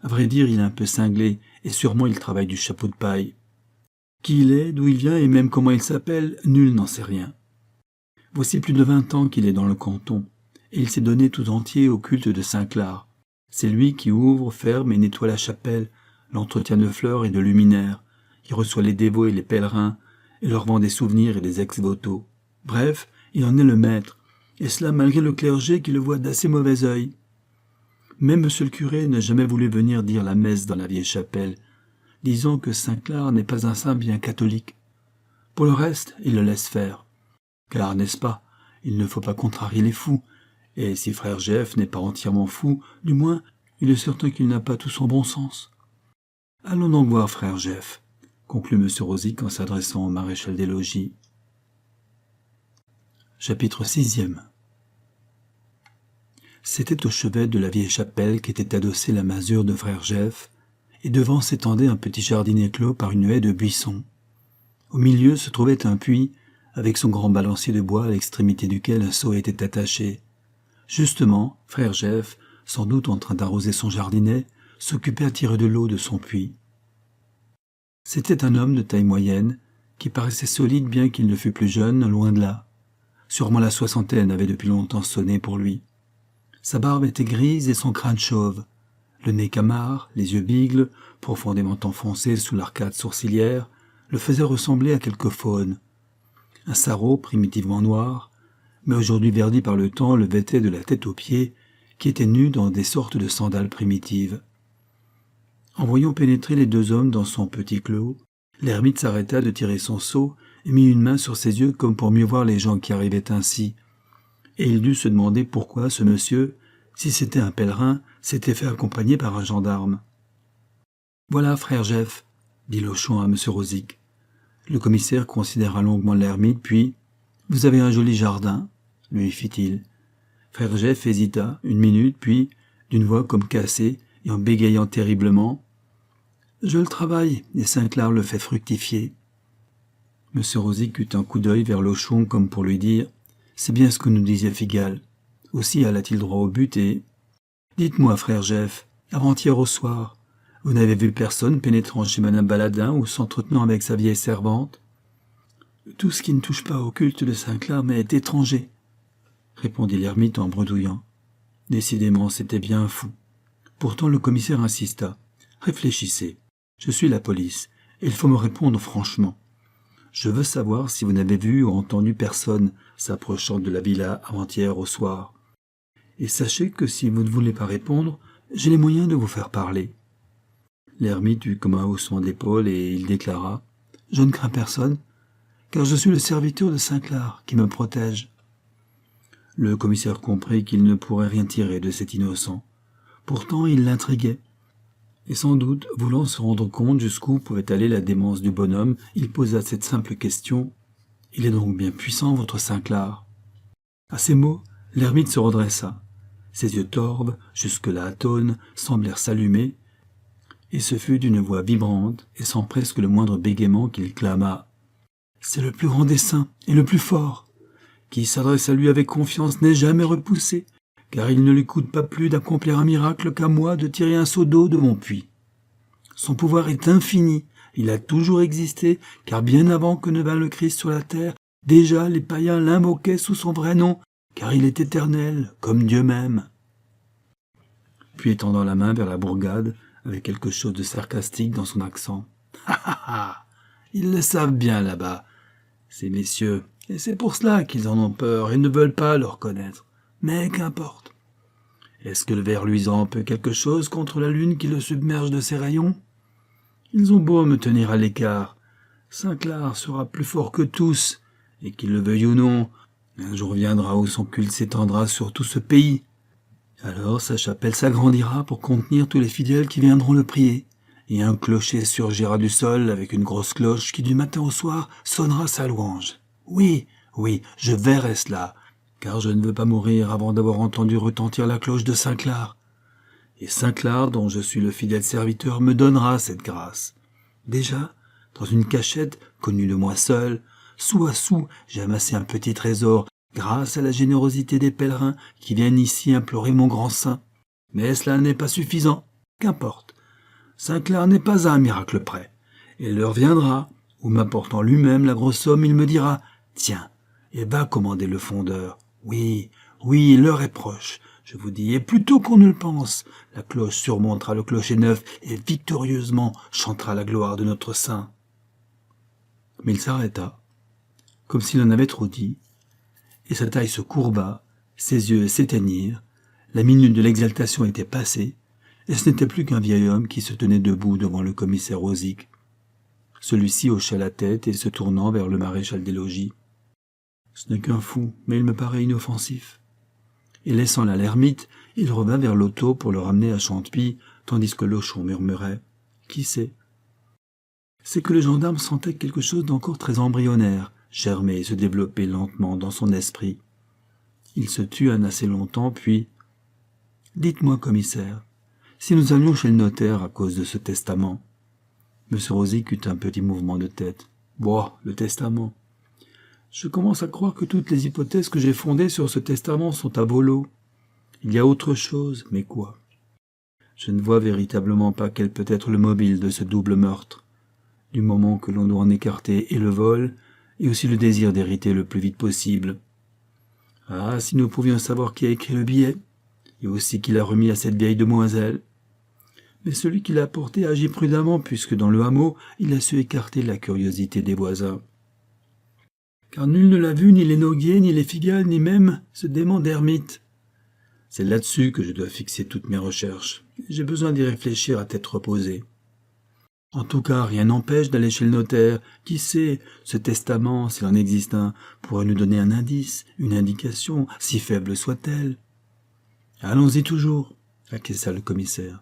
À vrai dire, il est un peu cinglé, et sûrement il travaille du chapeau de paille. Qui il est, d'où il vient, et même comment il s'appelle, nul n'en sait rien. Voici plus de 20 ans qu'il est dans le canton, et il s'est donné tout entier au culte de Saint-Clar. C'est lui qui ouvre, ferme et nettoie la chapelle, l'entretient de fleurs et de luminaires. Il reçoit les dévots et les pèlerins, et leur vend des souvenirs et des ex-voto. Bref, il en est le maître, et cela malgré le clergé qui le voit d'assez mauvais œil. Même monsieur le curé n'a jamais voulu venir dire la messe dans la vieille chapelle, disant que Saint-Clar n'est pas un saint bien catholique. Pour le reste, il le laisse faire. Car, n'est-ce pas, il ne faut pas contrarier les fous, et si frère Jeff n'est pas entièrement fou, du moins, il est certain qu'il n'a pas tout son bon sens. Allons donc voir frère Jeff, conclut M. Rosic en s'adressant au maréchal des logis. Chapitre 6e. C'était au chevet de la vieille chapelle qu'était adossée la masure de frère Jeff, et devant s'étendait un petit jardinet clos par une haie de buissons. Au milieu se trouvait un puits, avec son grand balancier de bois à l'extrémité duquel un seau était attaché. Justement, frère Jeff, sans doute en train d'arroser son jardinet, s'occupait à tirer de l'eau de son puits. C'était un homme de taille moyenne, qui paraissait solide bien qu'il ne fût plus jeune, loin de là. Sûrement la soixantaine avait depuis longtemps sonné pour lui. Sa barbe était grise et son crâne chauve. le nez camard, les yeux bigles, profondément enfoncés sous l'arcade sourcilière, le faisaient ressembler à quelque faune. Un sarrau primitivement noir, mais aujourd'hui verdi par le temps, le vêtait de la tête aux pieds, qui étaient nus dans des sortes de sandales primitives. En voyant pénétrer les deux hommes dans son petit clos, l'ermite s'arrêta de tirer son seau et mit une main sur ses yeux comme pour mieux voir les gens qui arrivaient ainsi. Et il dut se demander pourquoi ce monsieur, si c'était un pèlerin, s'était fait accompagner par un gendarme. « Voilà, frère Jeff, » dit Lochon à M. Rosic. Le commissaire considéra longuement l'ermite, puis « Vous avez un joli jardin ?» lui fit-il. Frère Jeff hésita une minute, puis, d'une voix comme cassée et en bégayant terriblement, « Je le travaille, et Saint-Clar le fait fructifier. » M. Rosic eut un coup d'œil vers Lochon comme pour lui dire « C'est bien ce que nous disait Figal. » Aussi alla-t-il droit au but et « Dites-moi, frère Jeff, avant-hier au soir, vous n'avez vu personne pénétrant chez Madame Baladin ou s'entretenant avec sa vieille servante ?»« Tout ce qui ne touche pas au culte de Saint-Clar m'est étranger, » répondit l'ermite en bredouillant. Décidément, c'était bien fou. Pourtant le commissaire insista. « Réfléchissez. Je suis la police, et il faut me répondre franchement. Je veux savoir si vous n'avez vu ou entendu personne s'approchant de la villa avant-hier au soir. Et sachez que si vous ne voulez pas répondre, j'ai les moyens de vous faire parler. » L'ermite eut comme un haussement d'épaule et il déclara « Je ne crains personne, car je suis le serviteur de Saint-Clar qui me protège. » Le commissaire comprit qu'il ne pourrait rien tirer de cet innocent. Pourtant, il l'intriguait. Et sans doute, voulant se rendre compte jusqu'où pouvait aller la démence du bonhomme, il posa cette simple question « Il est donc bien puissant, votre Saint-Clar ?» À ces mots, l'ermite se redressa. Ses yeux torves, jusque-là atones, semblèrent s'allumer, et ce fut d'une voix vibrante et sans presque le moindre bégaiement qu'il clama « C'est le plus grand des saints et le plus fort. Qui s'adresse à lui avec confiance n'est jamais repoussé, car il ne lui coûte pas plus d'accomplir un miracle qu'à moi de tirer un seau d'eau de mon puits. Son pouvoir est infini, il a toujours existé, car bien avant que ne vînt le Christ sur la terre, déjà les païens l'invoquaient sous son vrai nom, car il est éternel, comme Dieu même. » Puis étendant la main vers la bourgade, avec quelque chose de sarcastique dans son accent. « Ha ha ha! Ils le savent bien là-bas, ces messieurs, et c'est pour cela qu'ils en ont peur et ne veulent pas le reconnaître. Mais qu'importe. Est-ce que le ver luisant peut quelque chose contre la lune qui le submerge de ses rayons? Ils ont beau me tenir à l'écart. Saint-Clar sera plus fort que tous, et qu'il le veuille ou non, un jour viendra où son culte s'étendra sur tout ce pays. Alors sa chapelle s'agrandira pour contenir tous les fidèles qui viendront le prier, et un clocher surgira du sol avec une grosse cloche qui du matin au soir sonnera sa louange. Oui, oui, je verrai cela, car je ne veux pas mourir avant d'avoir entendu retentir la cloche de Saint-Clar. Et Saint-Clar, dont je suis le fidèle serviteur, me donnera cette grâce. Déjà, dans une cachette connue de moi seul, sou à sou, j'ai amassé un petit trésor, grâce à la générosité des pèlerins qui viennent ici implorer mon grand saint. Mais cela n'est pas suffisant. Qu'importe. Saint-Clar n'est pas à un miracle près. Et l'heure viendra, où m'apportant lui-même la grosse somme, il me dira « Tiens, et va commander le fondeur. Oui, oui, l'heure est proche. Je vous dis, et plus tôt qu'on ne le pense, la cloche surmontera le clocher neuf et victorieusement chantera la gloire de notre saint. » Mais il s'arrêta, comme s'il en avait trop dit, et sa taille se courba, ses yeux s'éteignirent, la minute de l'exaltation était passée, et ce n'était plus qu'un vieil homme qui se tenait debout devant le commissaire Rosic. Celui-ci hocha la tête et se tournant vers le maréchal des logis. « Ce n'est qu'un fou, mais il me paraît inoffensif. » Et laissant là l'ermite, il revint vers l'auto pour le ramener à Chantepie, tandis que Lochon murmurait « Qui sait ?» C'est que le gendarme sentait quelque chose d'encore très embryonnaire germer et se développer lentement dans son esprit. Il se tut un assez longtemps, puis « Dites-moi, commissaire, si nous allions chez le notaire à cause de ce testament ?» M. Rosic eut un petit mouvement de tête. « Boah, le testament. Je commence à croire que toutes les hypothèses que j'ai fondées sur ce testament sont à volo. Il y a autre chose, mais quoi? Je ne vois véritablement pas quel peut être le mobile de ce double meurtre, du moment que l'on doit en écarter et le vol, et aussi le désir d'hériter le plus vite possible. Ah, si nous pouvions savoir qui a écrit le billet, et aussi qui l'a remis à cette vieille demoiselle. Mais celui qui l'a apporté agit prudemment, puisque dans le hameau, il a su écarter la curiosité des voisins. Car nul ne l'a vu, ni les Noguier, ni les Figales, ni même ce démon d'ermite. C'est là-dessus que je dois fixer toutes mes recherches. J'ai besoin d'y réfléchir à tête reposée. En tout cas, rien n'empêche d'aller chez le notaire. Qui sait, ce testament, s'il en existe un, pourrait nous donner un indice, une indication, si faible soit-elle. Allons-y toujours, acquiesça le commissaire.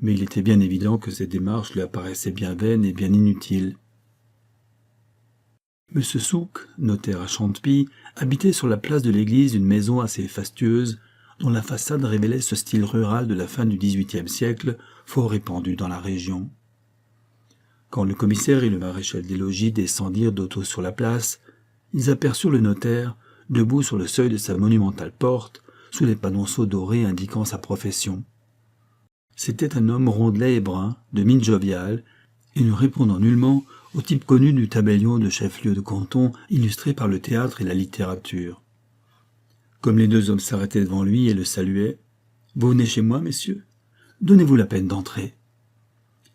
Mais il était bien évident que ces démarches lui apparaissaient bien vaines et bien inutiles. M. Souque, notaire à Chantepie, habitait sur la place de l'église une maison assez fastueuse, dont la façade révélait ce style rural de la fin du XVIIIe siècle, fort répandu dans la région. Quand le commissaire et le maréchal des logis descendirent d'auto sur la place, ils aperçurent le notaire, debout sur le seuil de sa monumentale porte, sous les panonceaux dorés indiquant sa profession. C'était un homme rondelet et brun, de mine joviale, et ne répondant nullement au type connu du tabellion de chef-lieu de canton illustré par le théâtre et la littérature. Comme les deux hommes s'arrêtaient devant lui et le saluaient, « Vous venez chez moi, messieurs ? Donnez-vous la peine d'entrer. »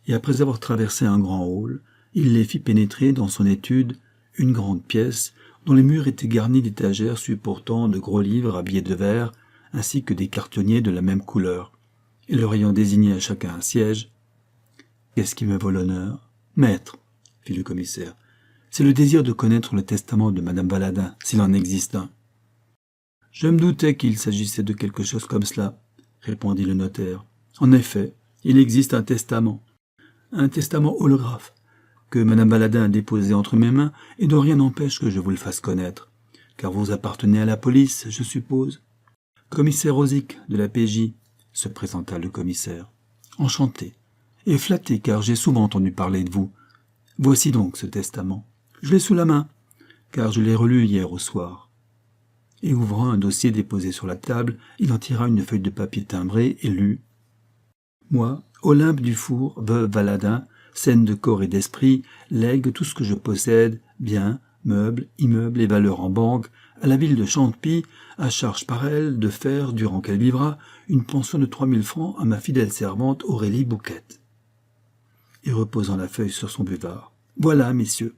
Et après avoir traversé un grand hall, il les fit pénétrer dans son étude une grande pièce dont les murs étaient garnis d'étagères supportant de gros livres habillés de vert, ainsi que des cartonniers de la même couleur, et leur ayant désigné à chacun un siège. « Qu'est-ce qui me vaut l'honneur ? Maître, fit le commissaire, c'est le désir de connaître le testament de Madame Baladin, s'il en existe un. Je me doutais qu'il s'agissait de quelque chose comme cela, répondit le notaire. En effet, il existe un testament holographe, que Madame Baladin a déposé entre mes mains et dont rien n'empêche que je vous le fasse connaître, car vous appartenez à la police, je suppose. Commissaire Rosic, de la PJ, se présenta le commissaire. Enchanté, et flatté, car j'ai souvent entendu parler de vous. Voici donc ce testament. Je l'ai sous la main, car je l'ai relu hier au soir. Et ouvrant un dossier déposé sur la table, il en tira une feuille de papier timbrée et lut. Moi, Olympe Dufour, veuve Baladin, saine de corps et d'esprit, lègue tout ce que je possède, biens, meubles, immeubles et valeurs en banque, à la ville de Chantepie, à charge par elle de faire, durant qu'elle vivra, une pension de 3000 francs à ma fidèle servante Aurélie Bouquette. Et reposant la feuille sur son buvard. Voilà, messieurs.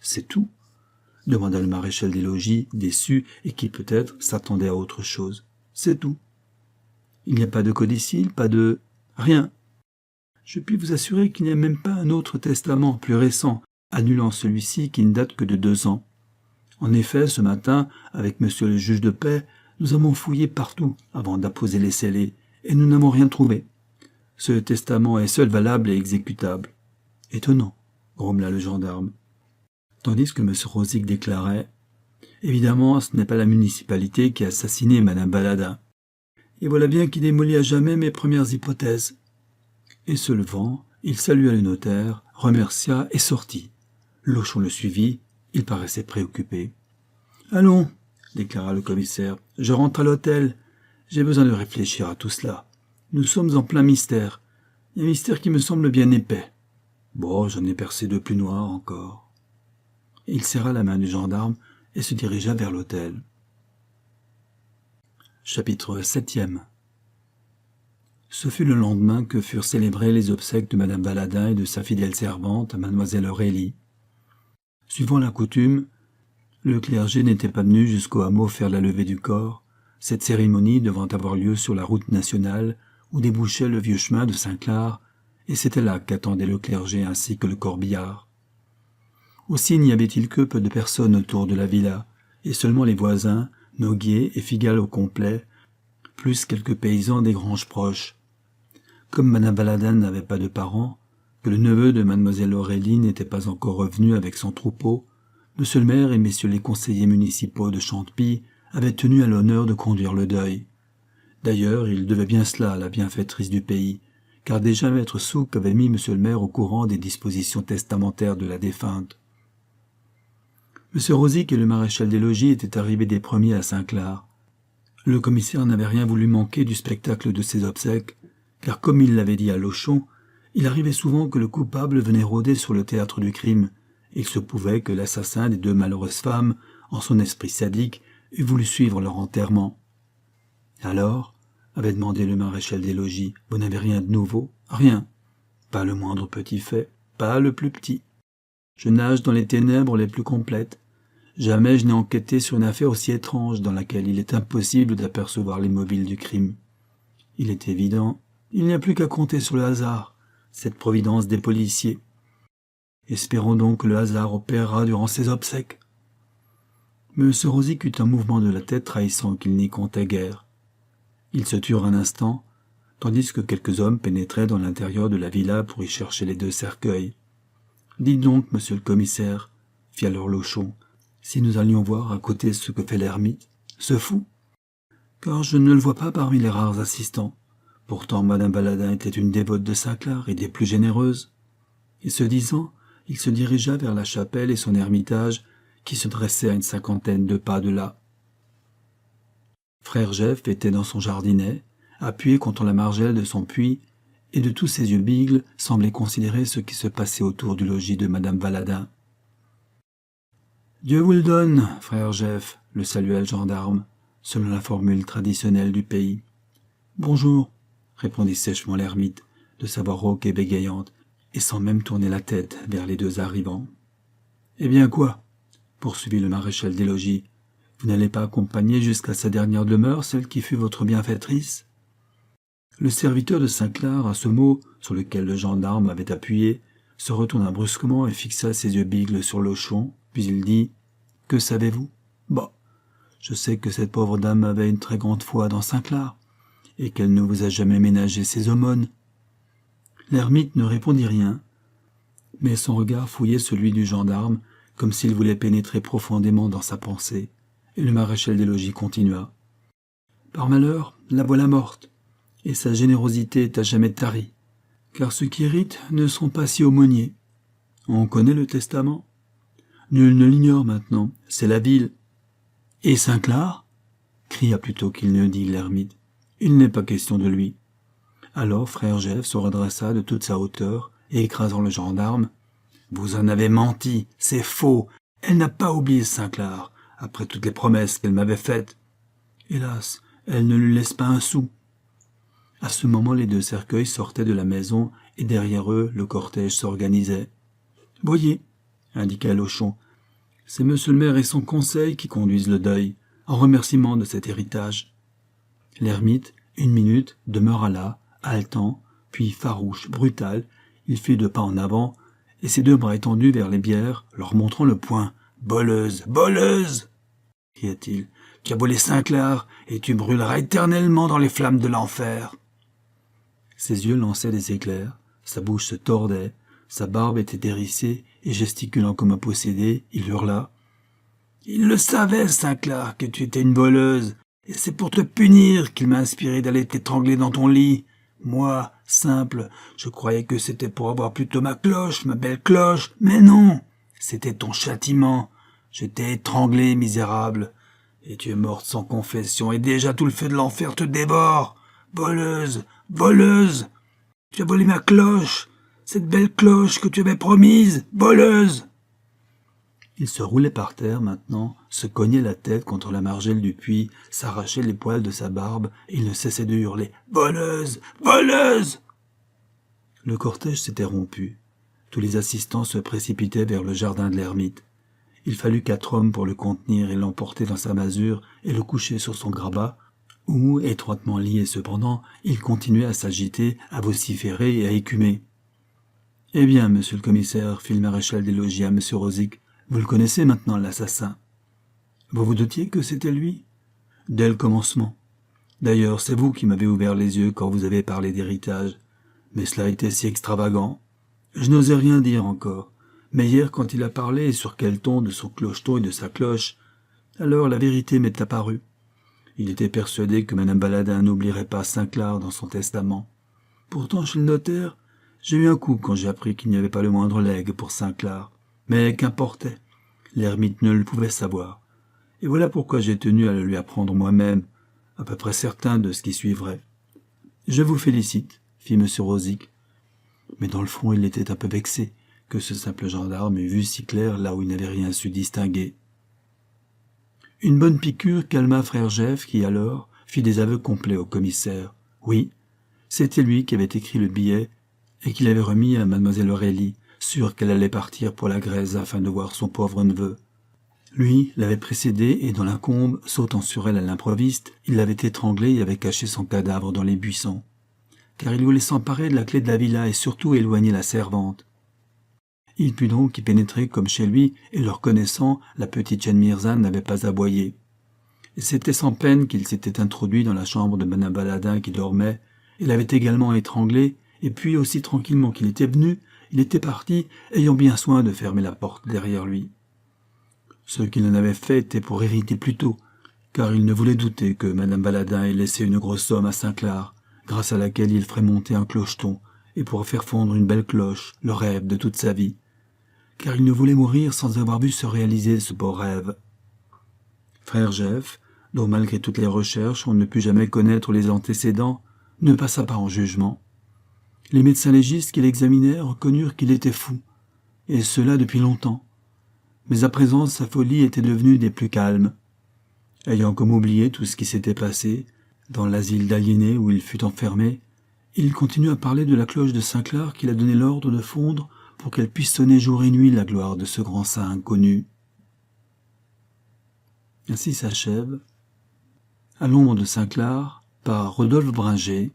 C'est tout, demanda le maréchal des logis, déçu, et qui peut-être s'attendait à autre chose. C'est tout. Il n'y a pas de codicille, pas de... rien. Je puis vous assurer qu'il n'y a même pas un autre testament plus récent, annulant celui-ci qui ne date que de 2 ans. En effet, ce matin, avec monsieur le juge de paix, nous avons fouillé partout avant d'apposer les scellés, et nous n'avons rien trouvé. Ce testament est seul valable et exécutable. Étonnant, grommela le gendarme. Tandis que M. Rosic déclarait « Évidemment, ce n'est pas la municipalité qui a assassiné Madame Baladin. Et voilà bien qui démolit à jamais mes premières hypothèses. » Et se levant, il salua le notaire, remercia et sortit. Lochon le suivit, il paraissait préoccupé. « Allons, déclara le commissaire, je rentre à l'hôtel. J'ai besoin de réfléchir à tout cela. Nous sommes en plein mystère. Un mystère qui me semble bien épais. Bon, j'en ai percé 2 plus noirs encore. » Il serra la main du gendarme et se dirigea vers l'hôtel. Chapitre 7e. Ce fut le lendemain que furent célébrées les obsèques de Madame Baladin et de sa fidèle servante, Mademoiselle Aurélie. Suivant la coutume, le clergé n'était pas venu jusqu'au hameau faire la levée du corps, cette cérémonie devant avoir lieu sur la route nationale où débouchait le vieux chemin de Saint-Clar, et c'était là qu'attendait le clergé ainsi que le corbillard. Aussi n'y avait-il que peu de personnes autour de la villa, et seulement les voisins, Noguier et Figales au complet, plus quelques paysans des granges proches. Comme Madame Baladin n'avait pas de parents, que le neveu de Mademoiselle Aurélie n'était pas encore revenu avec son troupeau, monsieur le maire et messieurs les conseillers municipaux de Chantepie avaient tenu à l'honneur de conduire le deuil. D'ailleurs, ils devaient bien cela à la bienfaitrice du pays, car déjà maître Souque avait mis monsieur le maire au courant des dispositions testamentaires de la défunte. Monsieur Rosic et le maréchal des logis étaient arrivés des premiers à Saint-Clar. Le commissaire n'avait rien voulu manquer du spectacle de ses obsèques, car comme il l'avait dit à Lochon, il arrivait souvent que le coupable venait rôder sur le théâtre du crime, et il se pouvait que l'assassin des 2 malheureuses femmes, en son esprit sadique, eût voulu suivre leur enterrement. Alors, avait demandé le maréchal des logis. Vous n'avez rien de nouveau? Rien. Pas le moindre petit fait, pas le plus petit. Je nage dans les ténèbres les plus complètes. Jamais je n'ai enquêté sur une affaire aussi étrange dans laquelle il est impossible d'apercevoir les mobiles du crime. Il est évident, il n'y a plus qu'à compter sur le hasard, cette providence des policiers. Espérons donc que le hasard opérera durant ses obsèques. M. Rosic eut un mouvement de la tête trahissant qu'il n'y comptait guère. Ils se turent un instant, tandis que quelques hommes pénétraient dans l'intérieur de la villa pour y chercher les 2 cercueils. « Dites donc, monsieur le commissaire, fit alors Lochon, si nous allions voir à côté ce que fait l'ermite, ce fou, car je ne le vois pas parmi les rares assistants. Pourtant, madame Baladin était une dévote de Saint-Clar et des plus généreuses. » Et ce disant, il se dirigea vers la chapelle et son ermitage, qui se dressait à une 50aine de pas de là. Frère Jeff était dans son jardinet, appuyé contre la margelle de son puits, et de tous ses yeux bigles semblait considérer ce qui se passait autour du logis de madame Baladin. « Dieu vous le donne, frère Jeff, » le salua le gendarme, selon la formule traditionnelle du pays. « Bonjour, » répondit sèchement l'ermite, de sa voix rauque et bégayante, et sans même tourner la tête vers les 2 arrivants. « Eh bien quoi ?» poursuivit le maréchal des logis. « Vous n'allez pas accompagner jusqu'à sa dernière demeure celle qui fut votre bienfaitrice ?» Le serviteur de Saint-Clar, à ce mot, sur lequel le gendarme avait appuyé, se retourna brusquement et fixa ses yeux bigles sur Lochon, puis il dit « Que savez-vous ?»« Bah, je sais que cette pauvre dame avait une très grande foi dans Saint-Clar, et qu'elle ne vous a jamais ménagé ses aumônes. » L'ermite ne répondit rien, mais son regard fouillait celui du gendarme, comme s'il voulait pénétrer profondément dans sa pensée, et le maréchal des logis continua. « Par malheur, la voilà morte, et sa générosité est à jamais tarie, car ceux qui héritent ne sont pas si aumôniers. On connaît le testament. Nul ne l'ignore maintenant, c'est la ville. »« Et Saint-Clar » cria plutôt qu'il ne dit l'ermite. « Il n'est pas question de lui. » Alors frère Jeff se redressa de toute sa hauteur, et écrasant le gendarme, « Vous en avez menti, c'est faux. Elle n'a pas oublié Saint-Clar, après toutes les promesses qu'elle m'avait faites. Hélas, elle ne lui laisse pas un sou. » À ce moment, les 2 cercueils sortaient de la maison, et derrière eux, le cortège s'organisait. « Voyez, » indiqua Lochon, « c'est monsieur le maire et son conseil qui conduisent le deuil, en remerciement de cet héritage. » L'ermite, 1 minute, demeura là, haletant, puis farouche, brutal, il fit 2 pas en avant, et ses 2 bras étendus vers les bières, leur montrant le poing. « Voleuse, voleuse !» cria-t-il. « Tu as volé Saint-Clar, et tu brûleras éternellement dans les flammes de l'enfer. » Ses yeux lançaient des éclairs, sa bouche se tordait, sa barbe était hérissée, et gesticulant comme un possédé, il hurla. « Il le savait, Saint-Clar, que tu étais une voleuse, et c'est pour te punir qu'il m'a inspiré d'aller t'étrangler dans ton lit. Moi, simple, je croyais que c'était pour avoir plutôt ma cloche, ma belle cloche, mais non, c'était ton châtiment. Je t'ai étranglé, misérable, et tu es morte sans confession, et déjà tout le feu de l'enfer te dévore. Voleuse, voleuse, tu as volé ma cloche, cette belle cloche que tu avais promise, voleuse !» Il se roulait par terre maintenant, se cognait la tête contre la margelle du puits, s'arrachait les poils de sa barbe, et il ne cessait de hurler « Voleuse, voleuse !» Le cortège s'était rompu. Tous les assistants se précipitaient vers le jardin de l'ermite. Il fallut 4 hommes pour le contenir et l'emporter dans sa masure et le coucher sur son grabat, où, étroitement lié cependant, il continuait à s'agiter, à vociférer et à écumer. « Eh bien, monsieur le commissaire, fit le maréchal des logis à monsieur Rosic, vous le connaissez maintenant, l'assassin. Vous vous doutiez que c'était lui ? Dès le commencement. D'ailleurs, c'est vous qui m'avez ouvert les yeux quand vous avez parlé d'héritage. Mais cela était si extravagant. Je n'osais rien dire encore. Mais hier, quand il a parlé, et sur quel ton, de son clocheton et de sa cloche, alors la vérité m'est apparue. Il était persuadé que madame Baladin n'oublierait pas Saint-Clar dans son testament. Pourtant, chez le notaire, j'ai eu un coup quand j'ai appris qu'il n'y avait pas le moindre legs pour Saint-Clar. Mais qu'importait, l'ermite ne le pouvait savoir. Et voilà pourquoi j'ai tenu à le lui apprendre moi-même, à peu près certain de ce qui suivrait. « Je vous félicite, » fit M. Rosic. Mais dans le fond, il était un peu vexé que ce simple gendarme eût vu si clair là où il n'avait rien su distinguer. Une bonne piqûre calma frère Jeff qui alors fit des aveux complets au commissaire. Oui, c'était lui qui avait écrit le billet et qui l'avait remis à mademoiselle Aurélie, sûr qu'elle allait partir pour la Grèce afin de voir son pauvre neveu. Lui l'avait précédée et dans l'incombe, sautant sur elle à l'improviste, il l'avait étranglée et avait caché son cadavre dans les buissons. Car il voulait s'emparer de la clé de la villa et surtout éloigner la servante. Il put donc y pénétrer comme chez lui, et le reconnaissant, la petite Jeanne Mirzane n'avait pas aboyé. Et c'était sans peine qu'il s'était introduit dans la chambre de Madame Baladin qui dormait, et l'avait également étranglée, et puis aussi tranquillement qu'il était venu, il était parti, ayant bien soin de fermer la porte derrière lui. Ce qu'il en avait fait était pour hériter plus tôt, car il ne voulait douter que Madame Baladin ait laissé une grosse somme à Saint-Clar, grâce à laquelle il ferait monter un clocheton, et pour faire fondre une belle cloche, le rêve de toute sa vie. Car il ne voulait mourir sans avoir vu se réaliser ce beau rêve. Frère Jeff, dont malgré toutes les recherches on ne put jamais connaître les antécédents, ne passa pas en jugement. Les médecins légistes qui l'examinèrent reconnurent qu'il était fou, et cela depuis longtemps. Mais à présent sa folie était devenue des plus calmes. Ayant comme oublié tout ce qui s'était passé, dans l'asile d'aliénés où il fut enfermé, il continua à parler de la cloche de Saint-Clar qu'il a donné l'ordre de fondre pour qu'elle puisse sonner jour et nuit la gloire de ce grand saint inconnu. Ainsi s'achève, à l'ombre de Saint-Clar, par Rodolphe Bringer,